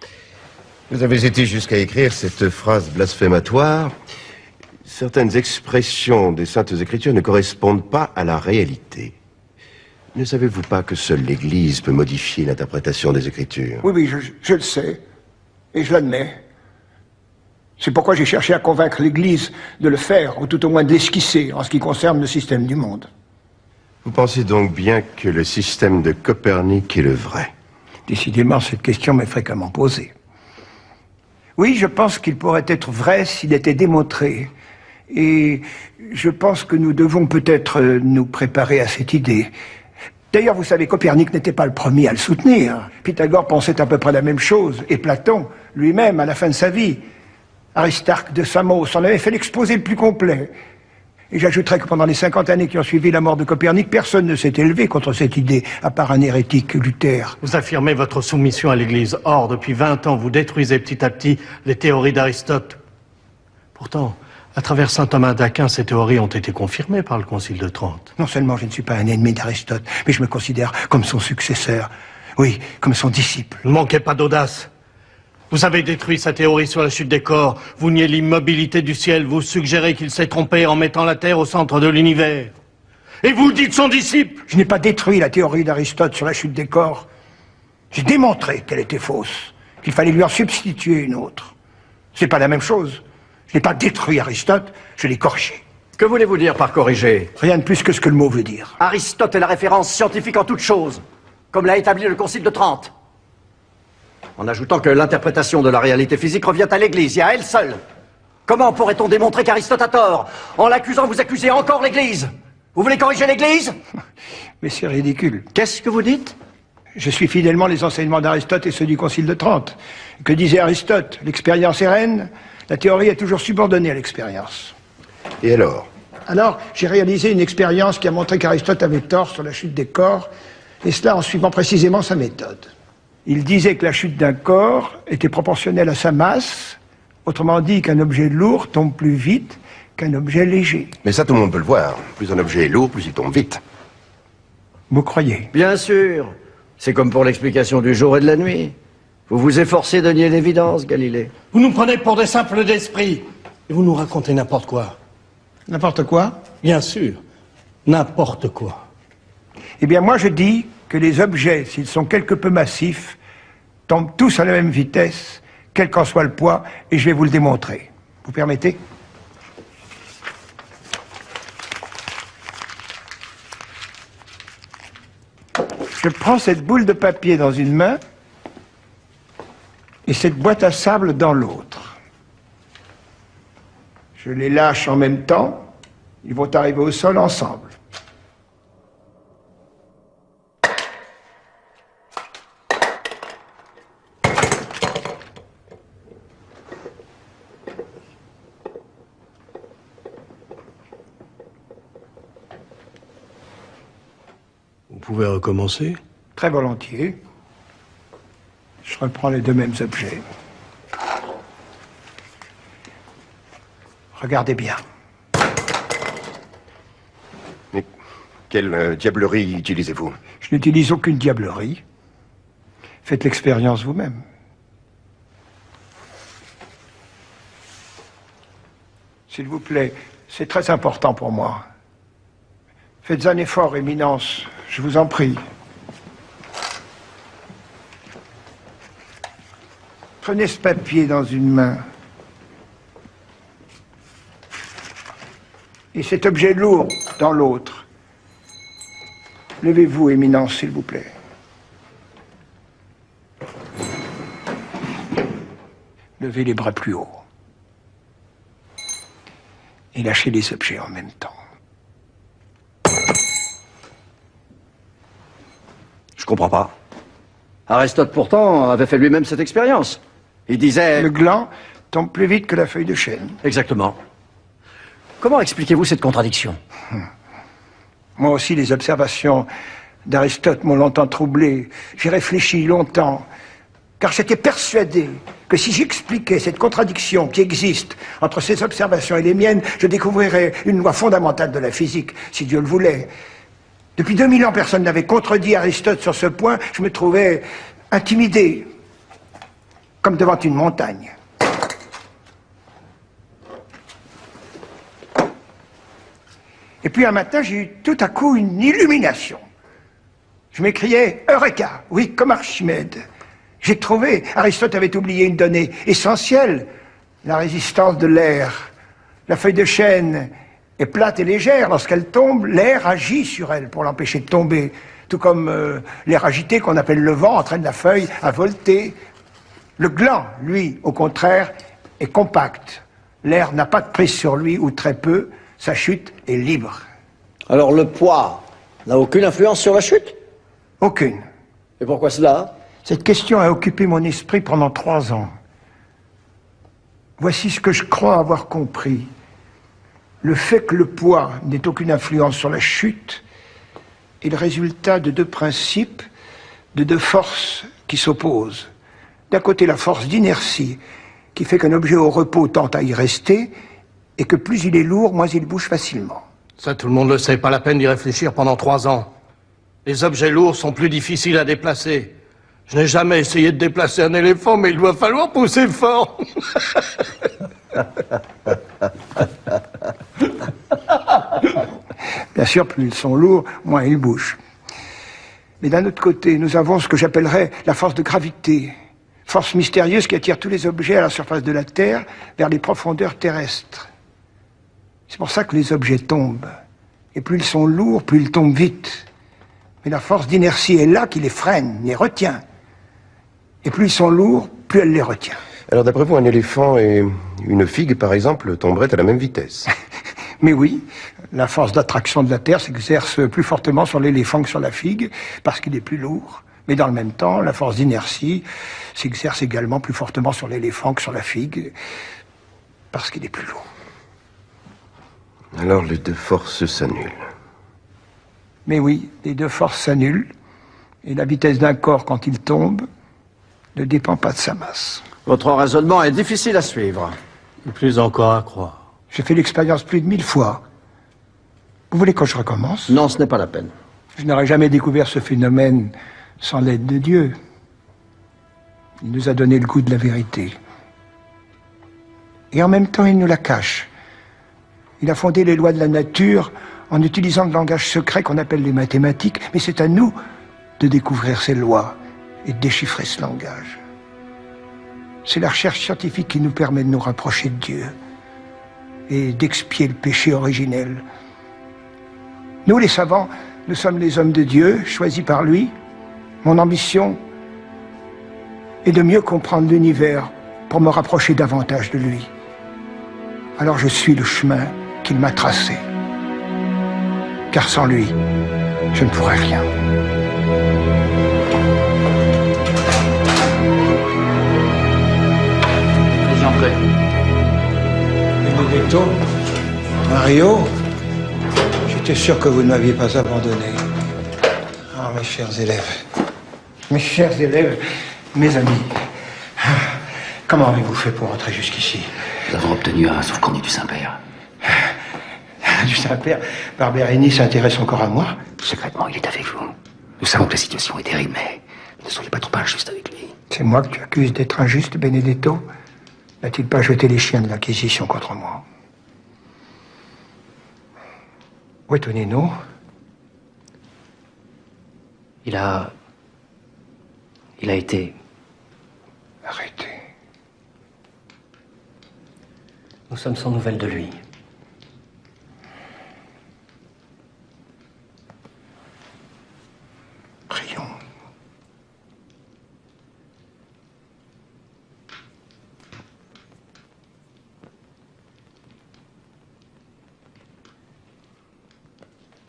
Vous avez été jusqu'à écrire cette phrase blasphématoire. Certaines expressions des Saintes Écritures ne correspondent pas à la réalité. Ne savez-vous pas que seule l'Église peut modifier l'interprétation des Écritures? Oui, je le sais. Et je l'admets. C'est pourquoi j'ai cherché à convaincre l'Église de le faire, ou tout au moins de l'esquisser, en ce qui concerne le système du monde. Vous pensez donc bien que le système de Copernic est le vrai? Décidément, cette question m'est fréquemment posée. Oui, je pense qu'il pourrait être vrai s'il était démontré. Et je pense que nous devons peut-être nous préparer à cette idée. D'ailleurs, vous savez, Copernic n'était pas le premier à le soutenir. Pythagore pensait à peu près la même chose, et Platon, lui-même, à la fin de sa vie. Aristarque de Samos en avait fait l'exposé le plus complet. Et j'ajouterais que pendant les 50 années qui ont suivi la mort de Copernic, personne ne s'est élevé contre cette idée, à part un hérétique, Luther. Vous affirmez votre soumission à l'Église. Or, depuis 20 ans, vous détruisez petit à petit les théories d'Aristote. Pourtant, à travers saint Thomas d'Aquin, ces théories ont été confirmées par le Concile de Trente. Non seulement je ne suis pas un ennemi d'Aristote, mais je me considère comme son successeur. Oui, comme son disciple. Ne manquez pas d'audace. Vous avez détruit sa théorie sur la chute des corps. Vous niez l'immobilité du ciel. Vous suggérez qu'il s'est trompé en mettant la Terre au centre de l'univers. Et vous dites son disciple. Je n'ai pas détruit la théorie d'Aristote sur la chute des corps. J'ai démontré qu'elle était fausse, qu'il fallait lui en substituer une autre. C'est pas la même chose. Je n'ai pas détruit Aristote, je l'ai corrigé. Que voulez-vous dire par corriger? Rien de plus que ce que le mot veut dire. Aristote est la référence scientifique en toutes choses, comme l'a établi le Concile de Trente. En ajoutant que l'interprétation de la réalité physique revient à l'Église et à elle seule. Comment pourrait-on démontrer qu'Aristote a tort? En l'accusant, vous accusez encore l'Église. Vous voulez corriger l'Église? Mais c'est ridicule. Qu'est-ce que vous dites? Je suis fidèlement les enseignements d'Aristote et ceux du Concile de Trente. Que disait Aristote? L'expérience est reine, la théorie est toujours subordonnée à l'expérience. Et alors? Alors, j'ai réalisé une expérience qui a montré qu'Aristote avait tort sur la chute des corps, et cela en suivant précisément sa méthode. Il disait que la chute d'un corps était proportionnelle à sa masse, autrement dit qu'un objet lourd tombe plus vite qu'un objet léger. Mais ça, tout le monde peut le voir. Plus un objet est lourd, plus il tombe vite. Vous croyez? Bien sûr. C'est comme pour l'explication du jour et de la nuit. Vous vous efforcez de nier l'évidence, Galilée. Vous nous prenez pour des simples d'esprit. Et vous nous racontez n'importe quoi. N'importe quoi? Bien sûr. N'importe quoi. Eh bien, moi, je dis que les objets, s'ils sont quelque peu massifs, tombent tous à la même vitesse, quel qu'en soit le poids, et je vais vous le démontrer. Vous permettez? Je prends cette boule de papier dans une main et cette boîte à sable dans l'autre. Je les lâche en même temps, ils vont arriver au sol ensemble. Vous pouvez recommencer? Très volontiers. Je reprends les deux mêmes objets. Regardez bien. Mais quelle diablerie utilisez-vous? Je n'utilise aucune diablerie. Faites l'expérience vous-même. S'il vous plaît, c'est très important pour moi. Faites un effort, Éminence, je vous en prie. Prenez ce papier dans une main. Et cet objet lourd dans l'autre. Levez-vous, Éminence, s'il vous plaît. Levez les bras plus haut. Et lâchez les objets en même temps. Je comprends pas. Aristote, pourtant, avait fait lui-même cette expérience. Il disait... Le gland tombe plus vite que la feuille de chêne. Exactement. Comment expliquez-vous cette contradiction? Moi aussi, les observations d'Aristote m'ont longtemps troublé. J'ai réfléchi longtemps, car j'étais persuadé que si j'expliquais cette contradiction qui existe entre ses observations et les miennes, je découvrirais une loi fondamentale de la physique, si Dieu le voulait. Depuis 2000 ans, personne n'avait contredit Aristote sur ce point. Je me trouvais intimidé, comme devant une montagne. Et puis un matin, j'ai eu tout à coup une illumination. Je m'écriais « Eureka !» Oui, comme Archimède. J'ai trouvé, Aristote avait oublié une donnée essentielle, la résistance de l'air. La feuille de chêne est plate et légère. Lorsqu'elle tombe, l'air agit sur elle pour l'empêcher de tomber. Tout comme l'air agité qu'on appelle le vent entraîne la feuille à volter. Le gland, lui, au contraire, est compact. L'air n'a pas de prise sur lui, ou très peu. Sa chute est libre. Alors le poids n'a aucune influence sur la chute? Aucune. Et pourquoi cela? Cette question a occupé mon esprit pendant 3 ans. Voici ce que je crois avoir compris. Le fait que le poids n'ait aucune influence sur la chute est le résultat de 2 principes, de 2 forces qui s'opposent. D'un côté, la force d'inertie, qui fait qu'un objet au repos tend à y rester, et que plus il est lourd, moins il bouge facilement. Ça, tout le monde le sait, pas la peine d'y réfléchir pendant 3 ans. Les objets lourds sont plus difficiles à déplacer. Je n'ai jamais essayé de déplacer un éléphant, mais il doit falloir pousser fort. Bien sûr, plus ils sont lourds, moins ils bougent. Mais d'un autre côté, nous avons ce que j'appellerais la force de gravité. Force mystérieuse qui attire tous les objets à la surface de la Terre vers les profondeurs terrestres. C'est pour ça que les objets tombent. Et plus ils sont lourds, plus ils tombent vite. Mais la force d'inertie est là qui les freine, les retient. Et plus ils sont lourds, plus elle les retient. Alors d'après vous, un éléphant et une figue, par exemple, tomberaient à la même vitesse? Mais oui, la force d'attraction de la Terre s'exerce plus fortement sur l'éléphant que sur la figue, parce qu'il est plus lourd. Mais dans le même temps, la force d'inertie s'exerce également plus fortement sur l'éléphant que sur la figue, parce qu'il est plus lourd. Alors les 2 forces s'annulent. Mais oui, les 2 forces s'annulent, et la vitesse d'un corps quand il tombe ne dépend pas de sa masse. Votre raisonnement est difficile à suivre. Et plus encore à croire. J'ai fait l'expérience plus de 1000 fois. Vous voulez que je recommence? Non, ce n'est pas la peine. Je n'aurais jamais découvert ce phénomène sans l'aide de Dieu. Il nous a donné le goût de la vérité. Et en même temps, il nous la cache. Il a fondé les lois de la nature en utilisant le langage secret qu'on appelle les mathématiques, mais c'est à nous de découvrir ces lois et de déchiffrer ce langage. C'est la recherche scientifique qui nous permet de nous rapprocher de Dieu et d'expier le péché originel. Nous, les savants, nous sommes les hommes de Dieu, choisis par lui. Mon ambition est de mieux comprendre l'univers pour me rapprocher davantage de lui. Alors je suis le chemin qu'il m'a tracé. Car sans lui, je ne pourrais rien. Allez-y, entrez. Benedetto, Mario, j'étais sûr que vous ne m'aviez pas abandonné. Ah, mes chers élèves, mes amis, comment avez-vous fait pour entrer jusqu'ici? Nous avons obtenu un sauf-conduit du Saint-Père. Du Saint-Père, Barberini s'intéresse encore à moi? Secrètement, il est avec vous. Nous savons que la situation est terrible, mais ne soyez pas trop injuste avec lui. C'est moi que tu accuses d'être injuste, Benedetto? N'a-t-il pas jeté les chiens de l'Inquisition contre moi? Où est Tonino? Il a été... Arrêté. Nous sommes sans nouvelles de lui. Prions.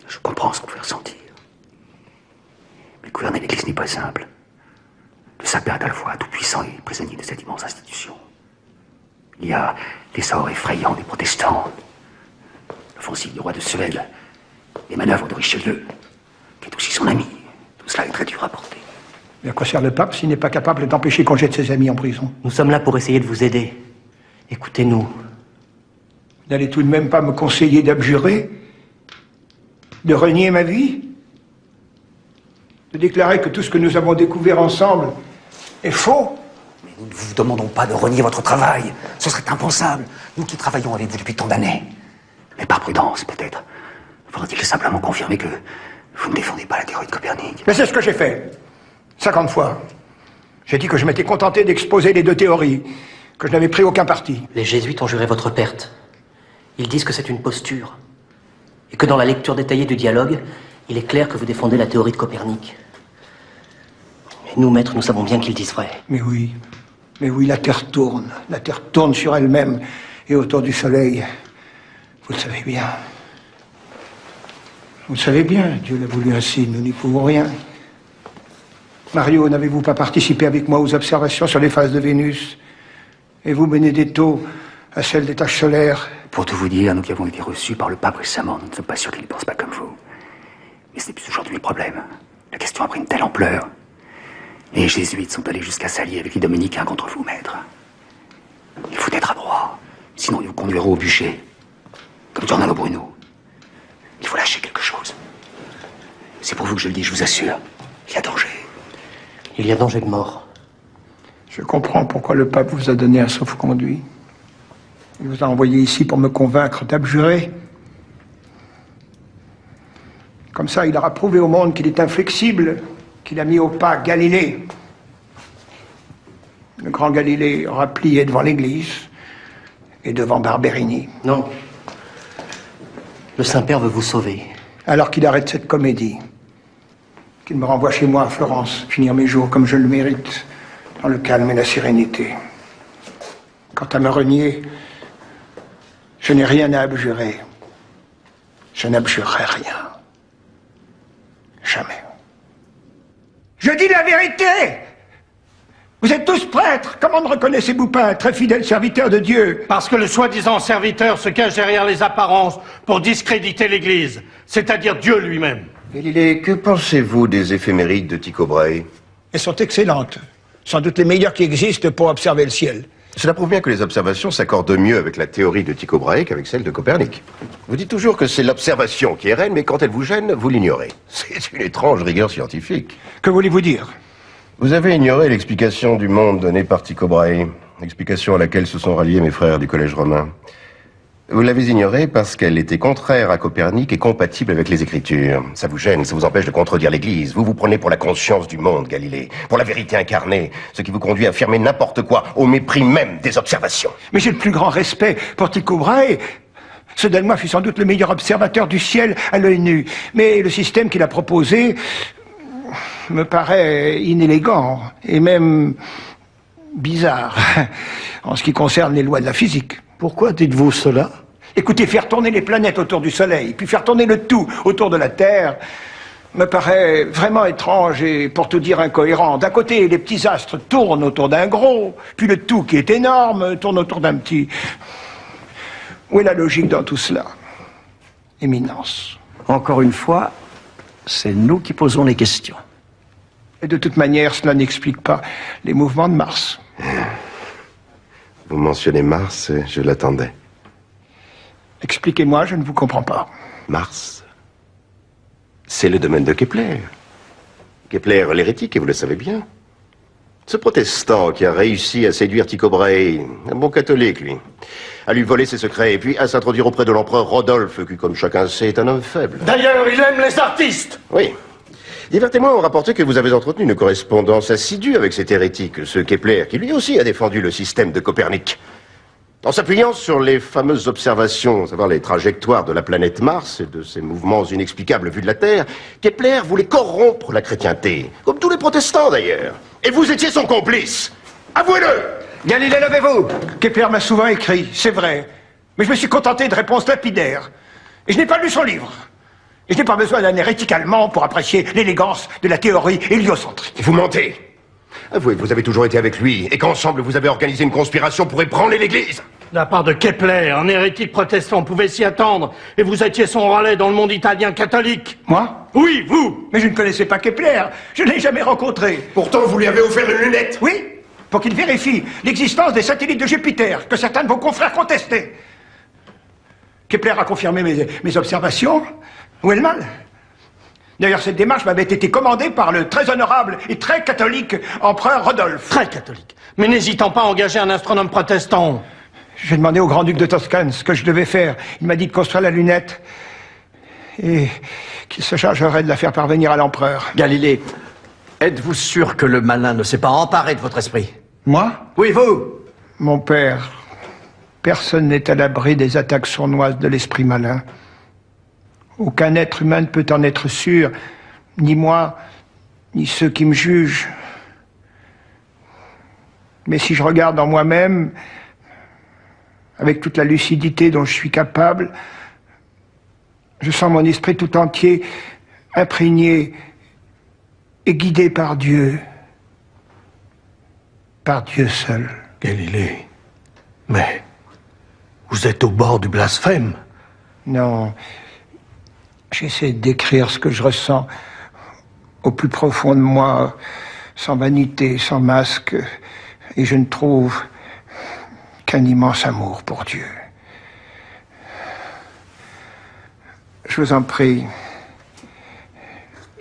Je comprends ce que vous pouvez ressentir. Mais gouverner l'Église n'est pas simple. Le Saint-Père est à la fois tout-puissant et prisonnier de cette immense institution. Il y a l'essor effrayant des protestants, l'offensive du roi de Suède, les manœuvres de Richelieu, qui est aussi son ami. Tout cela est très dur à porter. Mais à quoi sert le pape s'il n'est pas capable d'empêcher qu'on jette ses amis en prison? Nous sommes là pour essayer de vous aider. Écoutez-nous. Vous n'allez tout de même pas me conseiller d'abjurer? De renier ma vie? De déclarer que tout ce que nous avons découvert ensemble est faux? Mais nous ne vous demandons pas de renier votre travail. Ce serait impensable. Nous qui travaillons avec vous depuis tant d'années. Mais par prudence, peut-être. Faudrait-il simplement confirmer que vous ne défendez pas la théorie de Copernic? Mais c'est ce que j'ai fait. 50 fois. J'ai dit que je m'étais contenté d'exposer les deux théories, que je n'avais pris aucun parti. Les jésuites ont juré votre perte. Ils disent que c'est une posture. Et que dans la lecture détaillée du dialogue, il est clair que vous défendez la théorie de Copernic. Mais nous, maîtres, nous savons bien qu'ils disent vrai. Mais oui, la Terre tourne. La Terre tourne sur elle-même et autour du Soleil. Vous le savez bien. Vous le savez bien, Dieu l'a voulu ainsi, nous n'y pouvons rien. Mario, n'avez-vous pas participé avec moi aux observations sur les phases de Vénus? Et vous, Benedetto, à celles des taches solaires? Pour tout vous dire, nous qui avons été reçus par le pape récemment, nous ne sommes pas sûrs qu'il ne pense pas comme vous. Mais ce n'est plus aujourd'hui le problème. La question a pris une telle ampleur. Les jésuites sont allés jusqu'à s'allier avec les dominicains contre vous, maître. Il faut être adroit, sinon ils vous conduiront au bûcher. Comme Giordano Bruno. Il faut lâcher quelque chose. C'est pour vous que je le dis, je vous assure. Il y a danger. Il y a danger de mort. Je comprends pourquoi le pape vous a donné un sauf-conduit. Il vous a envoyé ici pour me convaincre d'abjurer. Comme ça, il aura prouvé au monde qu'il est inflexible, qu'il a mis au pas Galilée. Le grand Galilée aura plié devant l'Église et devant Barberini. Non. Le Saint-Père veut vous sauver. Alors qu'il arrête cette comédie. Qu'il me renvoie chez moi à Florence, finir mes jours comme je le mérite, dans le calme et la sérénité. Quant à me renier, je n'ai rien à abjurer. Je n'abjurerai rien. Jamais. Je dis la vérité! Vous êtes tous prêtres. Comment me reconnaissez-vous pas un très fidèle serviteur de Dieu? Parce que le soi-disant serviteur se cache derrière les apparences pour discréditer l'Église, c'est-à-dire Dieu lui-même. Galilée, que pensez-vous des éphémérides de Tycho Brahe? Elles sont excellentes. Sans doute les meilleures qui existent pour observer le ciel. Cela prouve bien que les observations s'accordent mieux avec la théorie de Tycho Brahe qu'avec celle de Copernic. Vous dites toujours que c'est l'observation qui est reine, mais quand elle vous gêne, vous l'ignorez. C'est une étrange rigueur scientifique. Que voulez-vous dire? Vous avez ignoré l'explication du monde donnée par Tycho Brahe, l'explication à laquelle se sont ralliés mes frères du Collège romain. Vous l'avez ignorée parce qu'elle était contraire à Copernic et compatible avec les Écritures. Ça vous gêne, ça vous empêche de contredire l'Église. Vous vous prenez pour la conscience du monde, Galilée, pour la vérité incarnée, ce qui vous conduit à affirmer n'importe quoi, au mépris même des observations. Mais j'ai le plus grand respect pour Tycho Brahe. Ce Danois fut sans doute le meilleur observateur du ciel à l'œil nu. Mais le système qu'il a proposé me paraît inélégant et même bizarre en ce qui concerne les lois de la physique. Pourquoi dites-vous cela? Écoutez, faire tourner les planètes autour du Soleil, puis faire tourner le tout autour de la Terre, me paraît vraiment étrange et, pour tout dire, incohérent. D'un côté, les petits astres tournent autour d'un gros, puis le tout, qui est énorme, tourne autour d'un petit. Où est la logique dans tout cela? Éminence. Encore une fois, c'est nous qui posons les questions. Et de toute manière, cela n'explique pas les mouvements de Mars. Vous mentionnez Mars, je l'attendais. Expliquez-moi, je ne vous comprends pas. Mars, c'est le domaine de Kepler. Kepler, l'hérétique, et vous le savez bien. Ce protestant qui a réussi à séduire Tycho Brahe, un bon catholique, lui, à lui voler ses secrets, et puis à s'introduire auprès de l'empereur Rodolphe, qui, comme chacun sait, est un homme faible. D'ailleurs, il aime les artistes. Oui. Divers témoins ont rapporté que vous avez entretenu une correspondance assidue avec cet hérétique, ce Kepler, qui lui aussi a défendu le système de Copernic. En s'appuyant sur les fameuses observations, à savoir les trajectoires de la planète Mars et de ses mouvements inexplicables vus de la Terre, Kepler voulait corrompre la chrétienté, comme tous les protestants d'ailleurs. Et vous étiez son complice. Avouez-le! Galilée, levez-vous! Kepler m'a souvent écrit, c'est vrai. Mais je me suis contenté de réponses lapidaires. Et je n'ai pas lu son livre. Et je n'ai pas besoin d'un hérétique allemand pour apprécier l'élégance de la théorie héliocentrique. Vous mentez. Avouez que vous avez toujours été avec lui et qu'ensemble vous avez organisé une conspiration pour ébranler l'Église. De la part de Kepler, un hérétique protestant pouvait s'y attendre. Et vous étiez son relais dans le monde italien catholique. Moi? Oui, vous! Mais je ne connaissais pas Kepler. Je ne l'ai jamais rencontré. Pourtant, vous lui avez offert une lunette. Oui, pour qu'il vérifie l'existence des satellites de Jupiter, que certains de vos confrères contestaient. Kepler a confirmé mes observations. Où est le mal? D'ailleurs, cette démarche m'avait été commandée par le très honorable et très catholique empereur Rodolphe. Très catholique. Mais n'hésitant pas à engager un astronome protestant. J'ai demandé au grand-duc de Toscane ce que je devais faire. Il m'a dit de construire la lunette et qu'il se chargerait de la faire parvenir à l'empereur. Galilée, êtes-vous sûr que le malin ne s'est pas emparé de votre esprit? Moi? Oui, vous! Mon père, personne n'est à l'abri des attaques sournoises de l'esprit malin. Aucun être humain ne peut en être sûr, ni moi, ni ceux qui me jugent. Mais si je regarde en moi-même, avec toute la lucidité dont je suis capable, je sens mon esprit tout entier imprégné et guidé par Dieu. Par Dieu seul. Galilée, mais vous êtes au bord du blasphème. Non. J'essaie de décrire ce que je ressens au plus profond de moi, sans vanité, sans masque, et je ne trouve qu'un immense amour pour Dieu. Je vous en prie,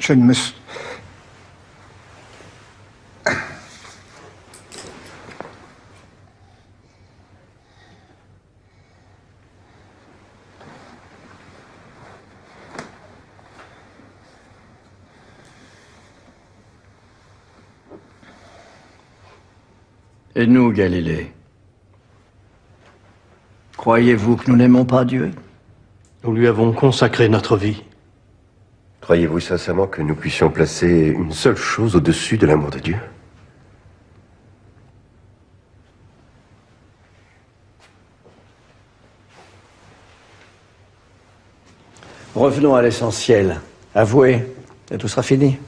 je ne me... Et nous, Galilée? Croyez-vous que nous n'aimons pas Dieu? Nous lui avons consacré notre vie. Croyez-vous sincèrement que nous puissions placer une seule chose au-dessus de l'amour de Dieu? Revenons à l'essentiel. Avouez, et tout sera fini.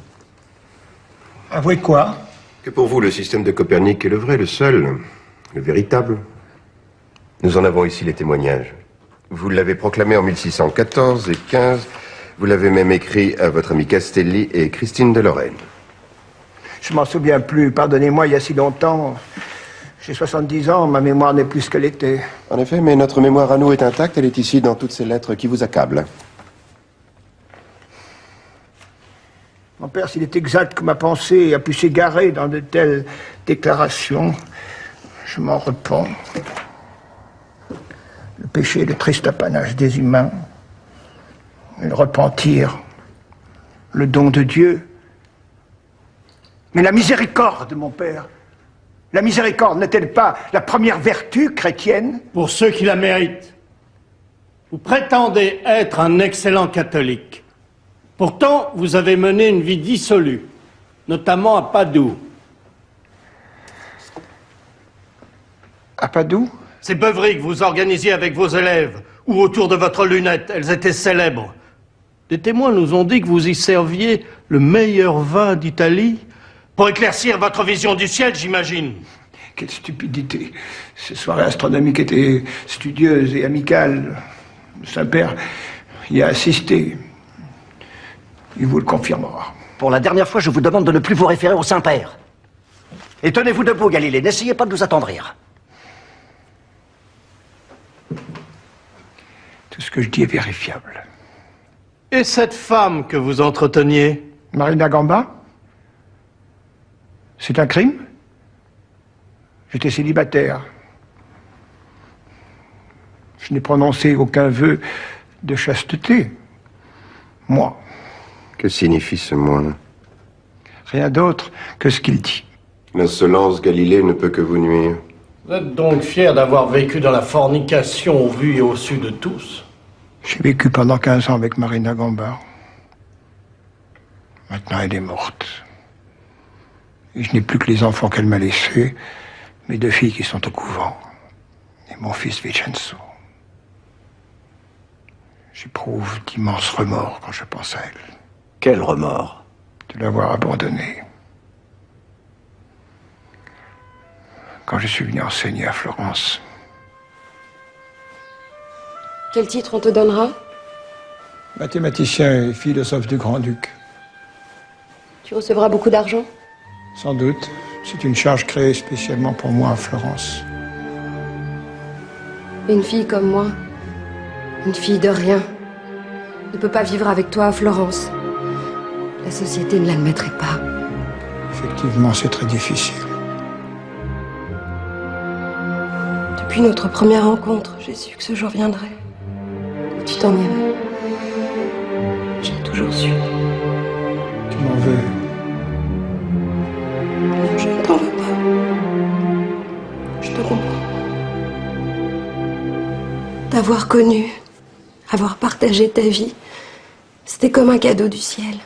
Avouez quoi? Que pour vous, le système de Copernic est le vrai, le seul, le véritable. Nous en avons ici les témoignages. Vous l'avez proclamé en 1614 et 15. Vous l'avez même écrit à votre ami Castelli et Christine de Lorraine. Je m'en souviens plus, pardonnez-moi, il y a si longtemps. J'ai 70 ans, ma mémoire n'est plus ce qu'elle était. En effet, mais notre mémoire à nous est intacte, elle est ici dans toutes ces lettres qui vous accablent. Mon père, s'il est exact que ma pensée a pu s'égarer dans de telles déclarations, je m'en repens. Le péché est le triste apanage des humains. Et le repentir, le don de Dieu. Mais la miséricorde, mon père, la miséricorde n'est-elle pas la première vertu chrétienne? Pour ceux qui la méritent. Vous prétendez être un excellent catholique. Pourtant, vous avez mené une vie dissolue, notamment à Padoue. À Padoue? Ces beuveries que vous organisiez avec vos élèves, ou autour de votre lunette, elles étaient célèbres. Des témoins nous ont dit que vous y serviez le meilleur vin d'Italie, pour éclaircir votre vision du ciel, j'imagine. Quelle stupidité. Ces soirées astronomiques étaient studieuses et amicales. Le Saint-Père y a assisté. Il vous le confirmera. Pour la dernière fois, je vous demande de ne plus vous référer au Saint-Père. Et tenez-vous debout, Galilée. N'essayez pas de nous attendrir. Tout ce que je dis est vérifiable. Et cette femme que vous entreteniez? Marina Gamba? C'est un crime? J'étais célibataire. Je n'ai prononcé aucun vœu de chasteté. Moi. Que signifie ce moi? Rien d'autre que ce qu'il dit. L'insolence, Galilée, ne peut que vous nuire. Vous êtes donc fier d'avoir vécu dans la fornication au vu et au su de tous? J'ai vécu pendant 15 ans avec Marina Gamba. Maintenant, elle est morte. Et je n'ai plus que les enfants qu'elle m'a laissés, mes 2 filles qui sont au couvent, et mon fils Vincenzo. J'éprouve d'immenses remords quand je pense à elle. Quel remords? De l'avoir abandonnée. Quand je suis venu enseigner à Florence. Quel titre on te donnera? Mathématicien et philosophe du Grand-Duc. Tu recevras beaucoup d'argent? Sans doute. C'est une charge créée spécialement pour moi à Florence. Une fille comme moi, une fille de rien, ne peut pas vivre avec toi à Florence. La société ne l'admettrait pas. Effectivement, c'est très difficile. Depuis notre première rencontre, j'ai su que ce jour viendrait. Et tu t'en irais. J'ai toujours su. Tu m'en veux? Non, je ne t'en veux pas. Je te comprends. T'avoir connu, avoir partagé ta vie, c'était comme un cadeau du ciel.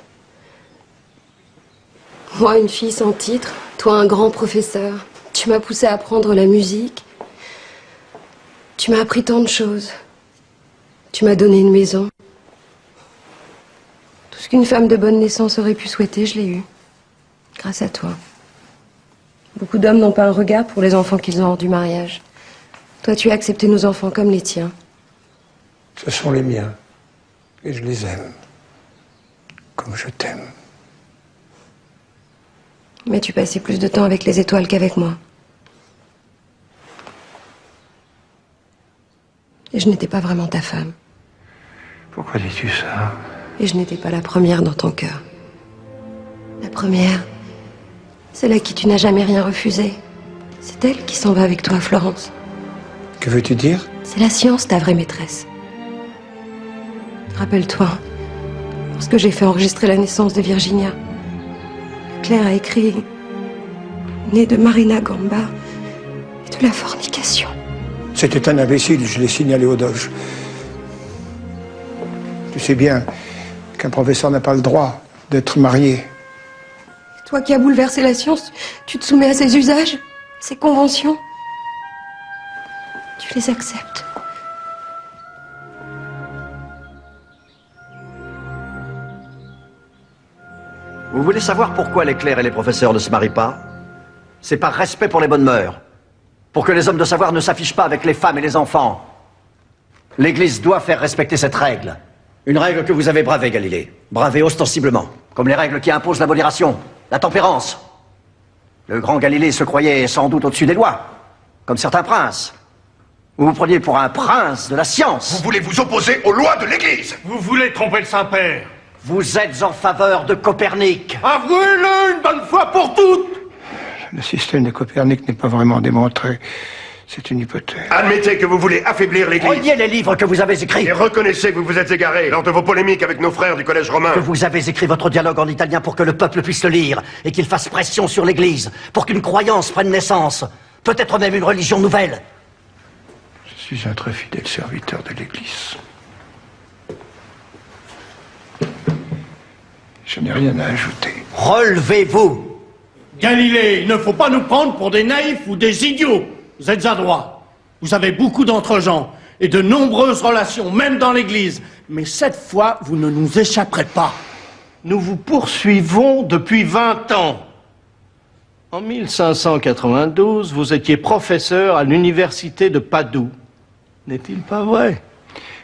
Moi, une fille sans titre, toi, un grand professeur. Tu m'as poussé à apprendre la musique. Tu m'as appris tant de choses. Tu m'as donné une maison. Tout ce qu'une femme de bonne naissance aurait pu souhaiter, je l'ai eu. Grâce à toi. Beaucoup d'hommes n'ont pas un regard pour les enfants qu'ils ont hors du mariage. Toi, tu as accepté nos enfants comme les tiens. Ce sont les miens. Et je les aime. Comme je t'aime. Mais tu passais plus de temps avec les étoiles qu'avec moi. Et je n'étais pas vraiment ta femme. Pourquoi dis-tu ça? Et je n'étais pas la première dans ton cœur. La première, celle à qui tu n'as jamais rien refusé. C'est elle qui s'en va avec toi à Florence. Que veux-tu dire? C'est la science, ta vraie maîtresse. Rappelle-toi, lorsque j'ai fait enregistrer la naissance de Virginia, Claire a écrit « Né de Marina Gamba et de la fornication ». C'était un imbécile, je l'ai signalé au Doge. Tu sais bien qu'un professeur n'a pas le droit d'être marié. Toi qui as bouleversé la science, tu te soumets à ses usages, ses conventions. Tu les acceptes. Vous voulez savoir pourquoi les clercs et les professeurs ne se marient pas? C'est par respect pour les bonnes mœurs. Pour que les hommes de savoir ne s'affichent pas avec les femmes et les enfants. L'Église doit faire respecter cette règle. Une règle que vous avez bravée, Galilée. Bravée ostensiblement. Comme les règles qui imposent la modération, la tempérance. Le grand Galilée se croyait sans doute au-dessus des lois. Comme certains princes. Vous vous preniez pour un prince de la science. Vous voulez vous opposer aux lois de l'Église. Vous voulez tromper le Saint-Père. Vous êtes en faveur de Copernic. Avouez-le une bonne fois pour toutes. Le système de Copernic n'est pas vraiment démontré. C'est une hypothèse. Admettez que vous voulez affaiblir l'Église. Reliez les livres que vous avez écrits. Et reconnaissez que vous vous êtes égaré lors de vos polémiques avec nos frères du Collège romain. Que vous avez écrit votre dialogue en italien pour que le peuple puisse le lire et qu'il fasse pression sur l'Église, pour qu'une croyance prenne naissance, peut-être même une religion nouvelle. Je suis un très fidèle serviteur de l'Église. Je n'ai rien à ajouter. Relevez-vous. Galilée, il ne faut pas nous prendre pour des naïfs ou des idiots. Vous êtes adroit. Vous avez beaucoup d'entre-gens et de nombreuses relations, même dans l'Église. Mais cette fois, vous ne nous échapperez pas. Nous vous poursuivons depuis 20 ans. En 1592, vous étiez professeur à l'université de Padoue. N'est-il pas vrai?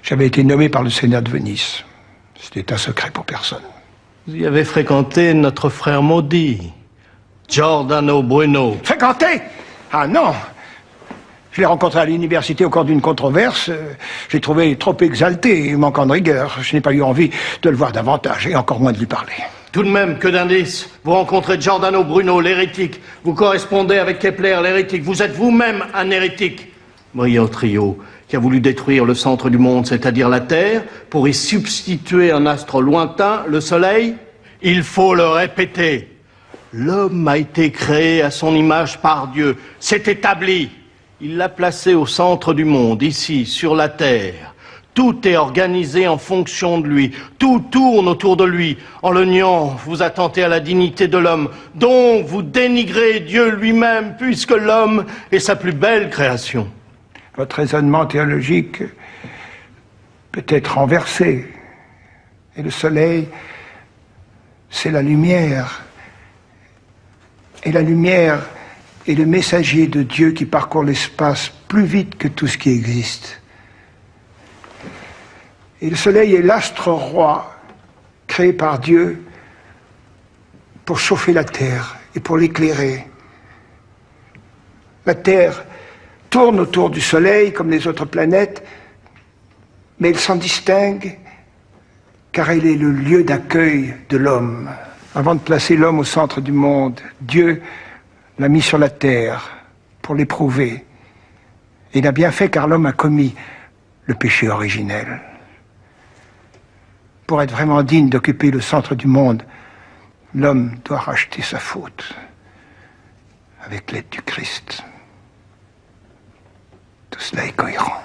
J'avais été nommé par le Sénat de Venise. C'était un secret pour personne. Vous y avez fréquenté notre frère maudit, Giordano Bruno. Fréquenté? Ah non! Je l'ai rencontré à l'université au cours d'une controverse. Je l'ai trouvé trop exalté et manquant de rigueur. Je n'ai pas eu envie de le voir davantage et encore moins de lui parler. Tout de même, que d'indices. Vous rencontrez Giordano Bruno, l'hérétique. Vous correspondez avec Kepler, l'hérétique. Vous êtes vous-même un hérétique. Brillant trio qui a voulu détruire le centre du monde, c'est-à-dire la Terre, pour y substituer un astre lointain, le Soleil. Il faut le répéter. L'homme a été créé à son image par Dieu. C'est établi. Il l'a placé au centre du monde, ici, sur la terre. Tout est organisé en fonction de lui. Tout tourne autour de lui. En le niant, vous attentez à la dignité de l'homme. Donc, vous dénigrez Dieu lui-même, puisque l'homme est sa plus belle création. Votre raisonnement théologique peut être renversé. Et le soleil, c'est la lumière. Et la lumière est le messager de Dieu qui parcourt l'espace plus vite que tout ce qui existe. Et le soleil est l'astre roi créé par Dieu pour chauffer la terre et pour l'éclairer. La terre tourne autour du soleil comme les autres planètes, mais elle s'en distingue car elle est le lieu d'accueil de l'homme. Avant de placer l'homme au centre du monde, Dieu l'a mis sur la terre pour l'éprouver. Et il a bien fait car l'homme a commis le péché originel. Pour être vraiment digne d'occuper le centre du monde, l'homme doit racheter sa faute avec l'aide du Christ. Tout cela est cohérent.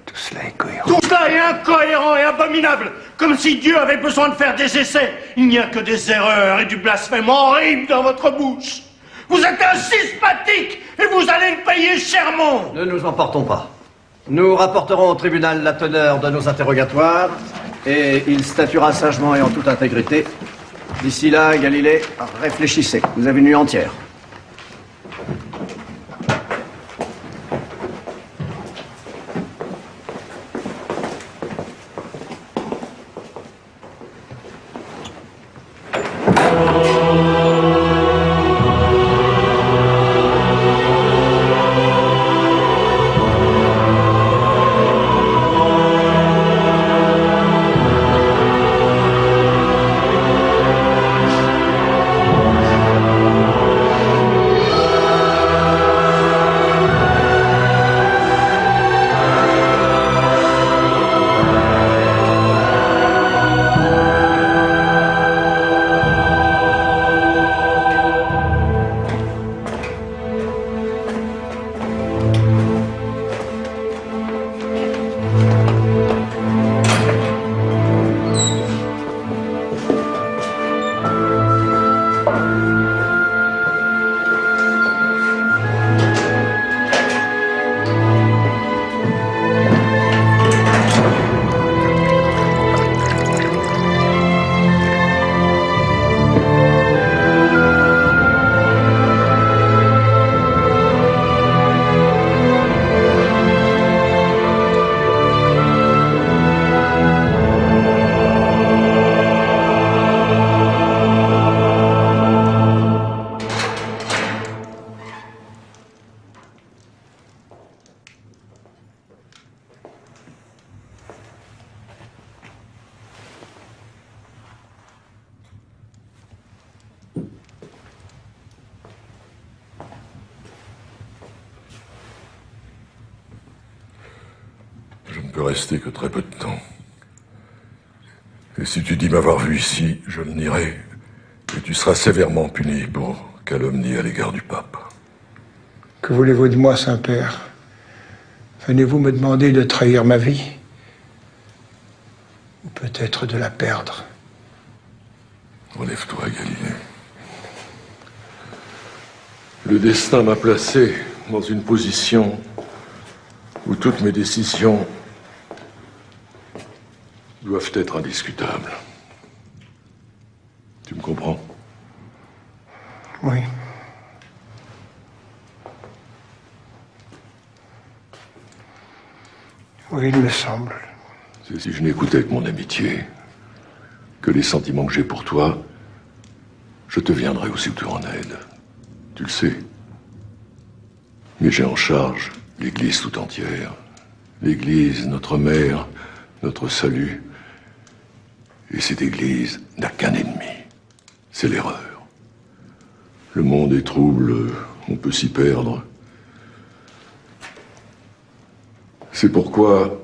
Tout cela est cohérent. Tout cela est incohérent et abominable, comme si Dieu avait besoin de faire des essais. Il n'y a que des erreurs et du blasphème horrible dans votre bouche. Vous êtes un schismatique et vous allez le payer chèrement. Ne nous emportons pas. Nous rapporterons au tribunal la teneur de nos interrogatoires et il statuera sagement et en toute intégrité. D'ici là, Galilée, réfléchissez. Vous avez une nuit entière. Rester que très peu de temps. Et si tu dis m'avoir vu ici, je le nierai, et tu seras sévèrement puni pour calomnie à l'égard du pape. Que voulez-vous de moi, Saint-Père? Venez-vous me demander de trahir ma vie? Ou peut-être de la perdre? Relève-toi, Galilée. Le destin m'a placé dans une position où toutes mes décisions doivent être indiscutables. Tu me comprends? Oui. Oui, il me semble. C'est si je n'écoutais que mon amitié, que les sentiments que j'ai pour toi, je te viendrai aussitôt en aide. Tu le sais. Mais j'ai en charge l'Église tout entière. L'Église, notre mère, notre salut. Et cette Église n'a qu'un ennemi, c'est l'erreur. Le monde est trouble, on peut s'y perdre. C'est pourquoi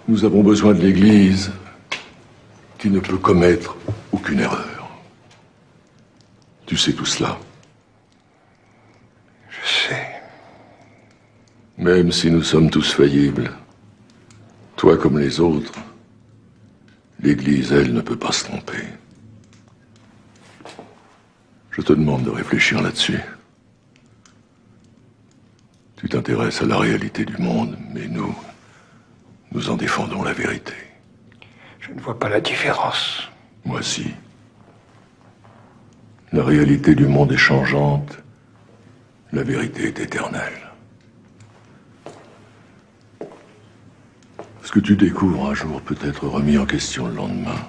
nous avons besoin de l'Église qui ne peut commettre aucune erreur. Tu sais tout cela. Je sais. Même si nous sommes tous faillibles, toi comme les autres, l'Église, elle, ne peut pas se tromper. Je te demande de réfléchir là-dessus. Tu t'intéresses à la réalité du monde, mais nous en défendons la vérité. Je ne vois pas la différence. Moi si. La réalité du monde est changeante, la vérité est éternelle. Ce que tu découvres un jour peut être remis en question le lendemain.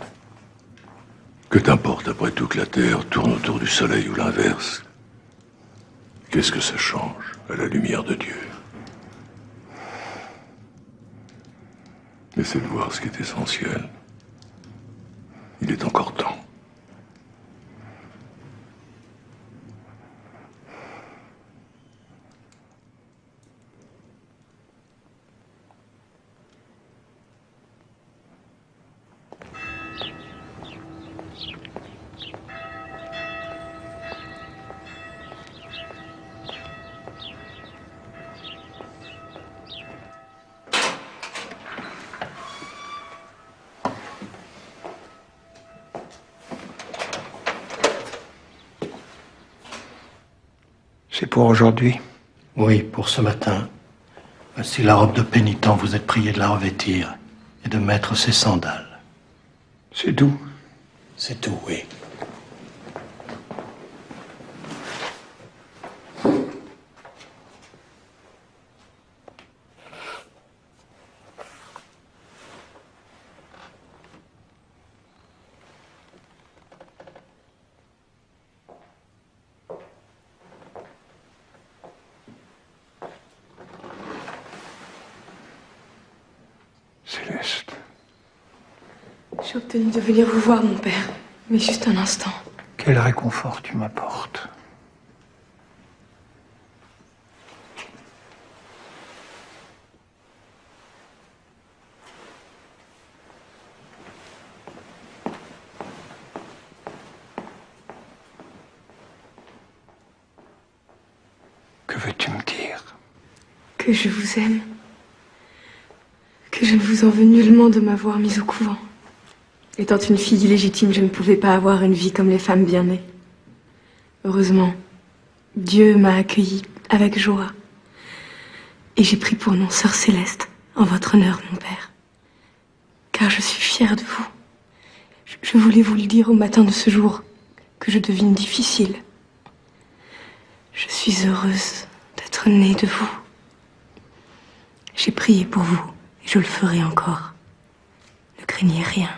Que t'importe après tout que la Terre tourne autour du Soleil ou l'inverse? Qu'est-ce que ça change à la lumière de Dieu? Essaie de voir ce qui est essentiel. Il est encore temps. C'est pour aujourd'hui? Oui, pour ce matin. Voici la robe de pénitent, vous êtes prié de la revêtir et de mettre ses sandales. C'est tout? C'est tout, oui. Céleste. J'ai obtenu de venir vous voir, mon père. Mais juste un instant. Quel réconfort tu m'apportes. Que veux-tu me dire? Que je vous aime. Que je ne vous en veux nullement de m'avoir mise au couvent. Étant une fille illégitime, je ne pouvais pas avoir une vie comme les femmes bien nées. Heureusement, Dieu m'a accueillie avec joie. Et j'ai pris pour nom Sœur Céleste, en votre honneur, mon père. Car je suis fière de vous. Je voulais vous le dire au matin de ce jour, que je devine difficile. Je suis heureuse d'être née de vous. J'ai prié pour vous, et je le ferai encore. Ne craignez rien.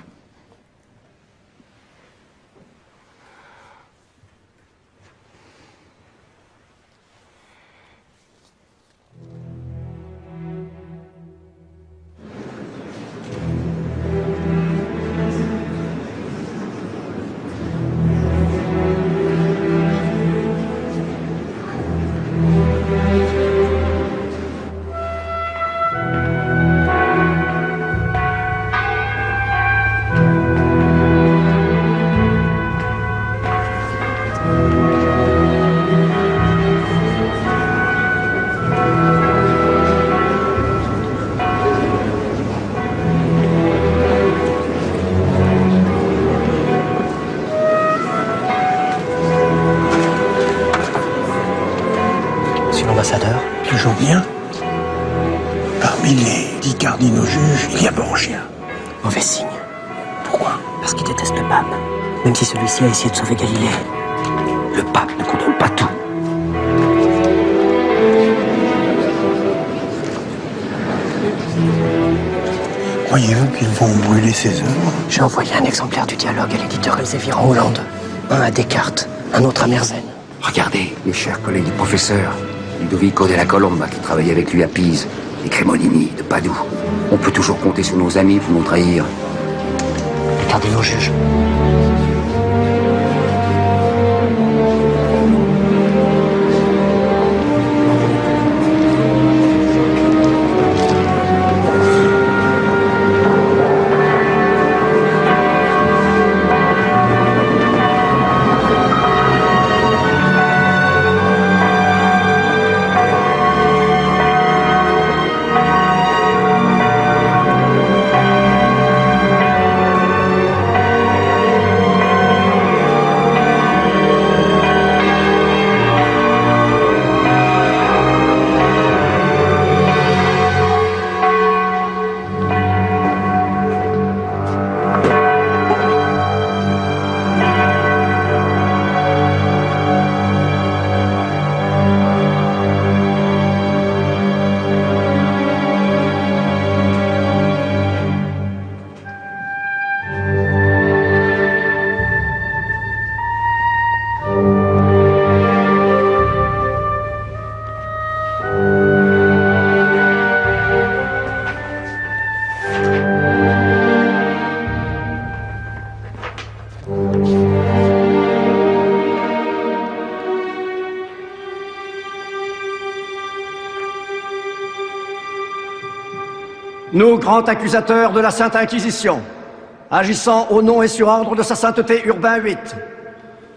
Toujours bien. Parmi les 10 cardinaux juges, il y a Borgia. Mauvais signe. Pourquoi? Parce qu'il déteste le pape. Même si celui-ci a essayé de sauver Galilée. Le pape ne contrôle pas tout. Croyez-vous qu'ils vont brûler ses œuvres? J'ai envoyé un exemplaire du dialogue à l'éditeur Elsevier en Hollande. Un à Descartes, un autre à Mersenne. Regardez, les chers collègues du professeur. Ludovico della Colomba, qui travaillait avec lui à Pise, et Crémonini, de Padoue. On peut toujours compter sur nos amis pour nous trahir. Les cardinaux juges. Nous, grands accusateurs de la Sainte Inquisition, agissant au nom et sur ordre de sa sainteté Urbain VIII,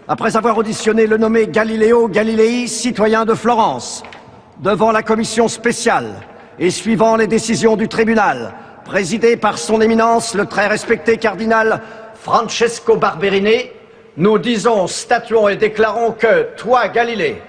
après avoir auditionné le nommé Galileo Galilei, citoyen de Florence, devant la commission spéciale et suivant les décisions du tribunal, présidé par son éminence le très respecté cardinal Francesco Barberini, nous disons, statuons et déclarons que, toi, Galilée,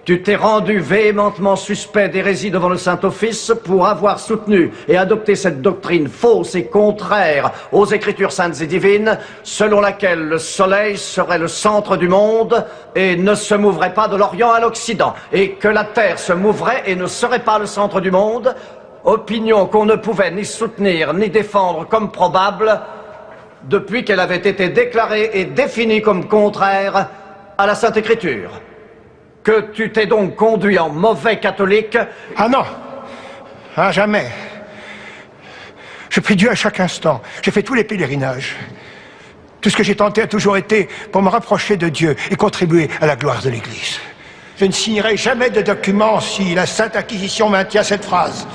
tu t'es rendu véhémentement suspect d'hérésie devant le Saint-Office pour avoir soutenu et adopté cette doctrine fausse et contraire aux Écritures saintes et divines, selon laquelle le soleil serait le centre du monde et ne se mouvrait pas de l'Orient à l'Occident, et que la Terre se mouvrait et ne serait pas le centre du monde, opinion qu'on ne pouvait ni soutenir ni défendre comme probable depuis qu'elle avait été déclarée et définie comme contraire à la Sainte Écriture. Que tu t'es donc conduit en mauvais catholique? Ah non, ah jamais. Je prie Dieu à chaque instant. J'ai fait tous les pèlerinages. Tout ce que j'ai tenté a toujours été pour me rapprocher de Dieu et contribuer à la gloire de l'Église. Je ne signerai jamais de document si la Sainte Inquisition maintient cette phrase.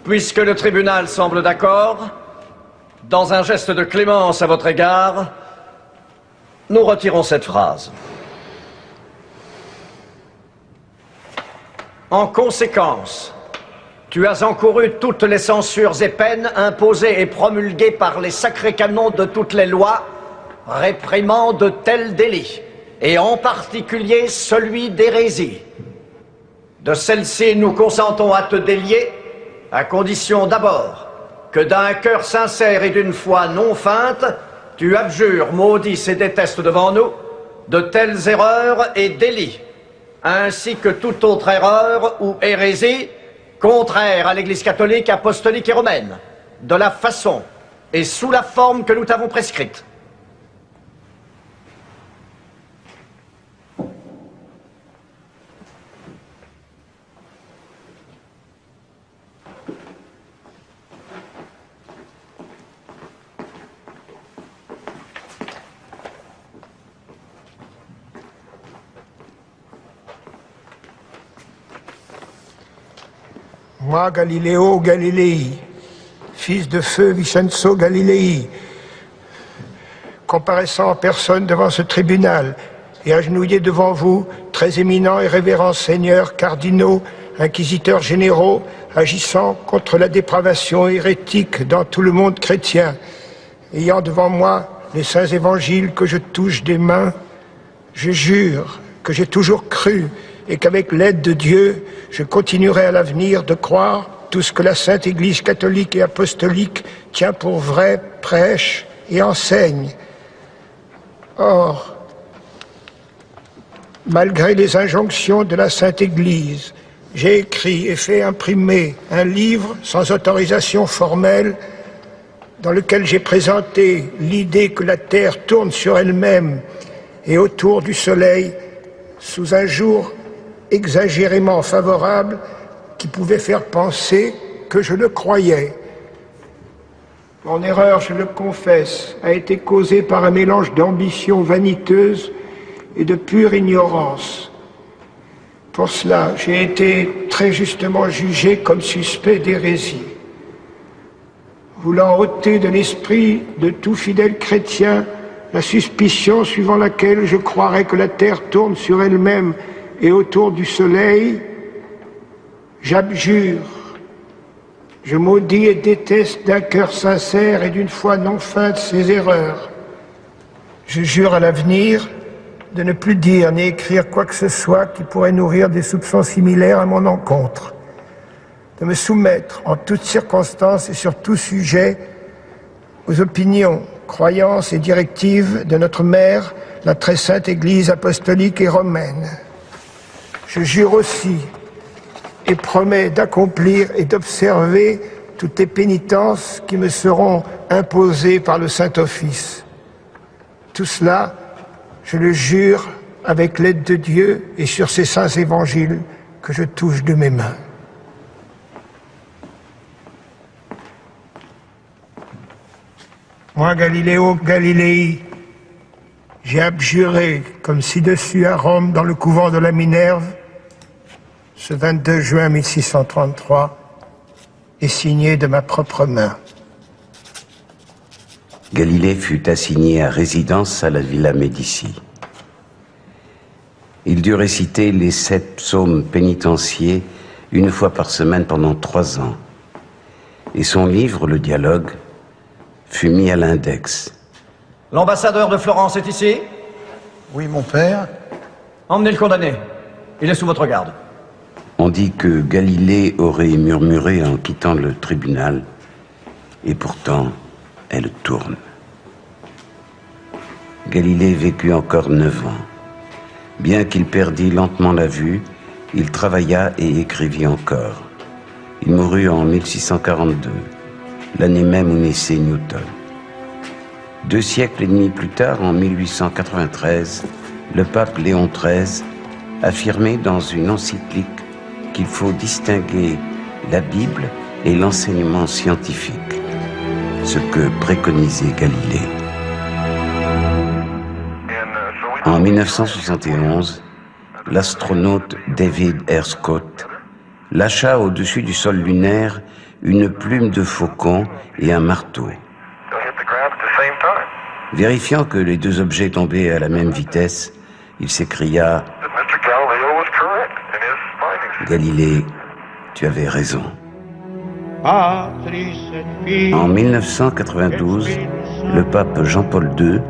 Puisque le tribunal semble d'accord, dans un geste de clémence à votre égard, nous retirons cette phrase. En conséquence, tu as encouru toutes les censures et peines imposées et promulguées par les sacrés canons de toutes les lois réprimant de tels délits, et en particulier celui d'hérésie. De celle-ci, nous consentons à te délier, à condition d'abord que d'un cœur sincère et d'une foi non feinte, tu abjures, maudisses et détestes devant nous de telles erreurs et délits, ainsi que toute autre erreur ou hérésie contraire à l'Église catholique, apostolique et romaine, de la façon et sous la forme que nous t'avons prescrite. Moi, Galileo Galilei, fils de feu Vincenzo Galilei, comparaissant en personne devant ce tribunal et agenouillé devant vous, très éminents et révérends seigneurs, cardinaux, inquisiteurs généraux, agissant contre la dépravation hérétique dans tout le monde chrétien, ayant devant moi les saints évangiles que je touche des mains, je jure que j'ai toujours cru et qu'avec l'aide de Dieu, je continuerai à l'avenir de croire tout ce que la Sainte Église catholique et apostolique tient pour vrai, prêche et enseigne. Or, malgré les injonctions de la Sainte Église, j'ai écrit et fait imprimer un livre sans autorisation formelle dans lequel j'ai présenté l'idée que la Terre tourne sur elle-même et autour du Soleil sous un jour exagérément favorable qui pouvait faire penser que je le croyais. Mon erreur, je le confesse, a été causée par un mélange d'ambition vaniteuse et de pure ignorance. Pour cela, j'ai été très justement jugé comme suspect d'hérésie. Voulant ôter de l'esprit de tout fidèle chrétien la suspicion suivant laquelle je croirais que la Terre tourne sur elle-même et autour du Soleil, j'abjure, je maudis et déteste d'un cœur sincère et d'une foi non feinte ces erreurs. Je jure à l'avenir de ne plus dire ni écrire quoi que ce soit qui pourrait nourrir des soupçons similaires à mon encontre, de me soumettre en toutes circonstances et sur tout sujet aux opinions, croyances et directives de notre Mère, la très sainte Église apostolique et romaine. Je jure aussi et promets d'accomplir et d'observer toutes les pénitences qui me seront imposées par le Saint-Office. Tout cela, je le jure avec l'aide de Dieu et sur ces saints évangiles que je touche de mes mains. Moi, Galiléo Galilei, j'ai abjuré, comme ci-dessus à Rome, dans le couvent de la Minerve, ce 22 juin 1633, et signé de ma propre main. Galilée fut assigné à résidence à la Villa Médicis. Il dut réciter les 7 psaumes pénitentiaires une fois par semaine pendant 3 ans. Et son livre, Le Dialogue, fut mis à l'index. L'ambassadeur de Florence est ici? Oui, mon père. Emmenez le condamné. Il est sous votre garde. On dit que Galilée aurait murmuré en quittant le tribunal, et pourtant, elle tourne. Galilée vécut encore 9 ans. Bien qu'il perdît lentement la vue, il travailla et écrivit encore. Il mourut en 1642, l'année même où naissait Newton. 2 siècles et demi plus tard, en 1893, le pape Léon XIII affirmait dans une encyclique qu'il faut distinguer la Bible et l'enseignement scientifique, ce que préconisait Galilée. En 1971, l'astronaute David R. Scott lâcha au-dessus du sol lunaire une plume de faucon et un marteau. Vérifiant que les 2 objets tombaient à la même vitesse, il s'écria « Galilée, tu avais raison ». En 1992, le pape Jean-Paul II,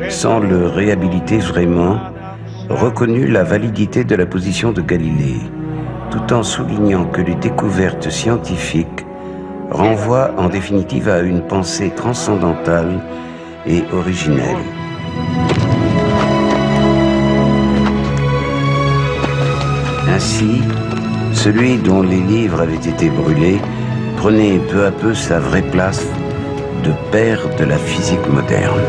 sans le réhabiliter vraiment, reconnut la validité de la position de Galilée, tout en soulignant que les découvertes scientifiques renvoient en définitive à une pensée transcendantale et originelle. Ainsi, celui dont les livres avaient été brûlés prenait peu à peu sa vraie place de père de la physique moderne.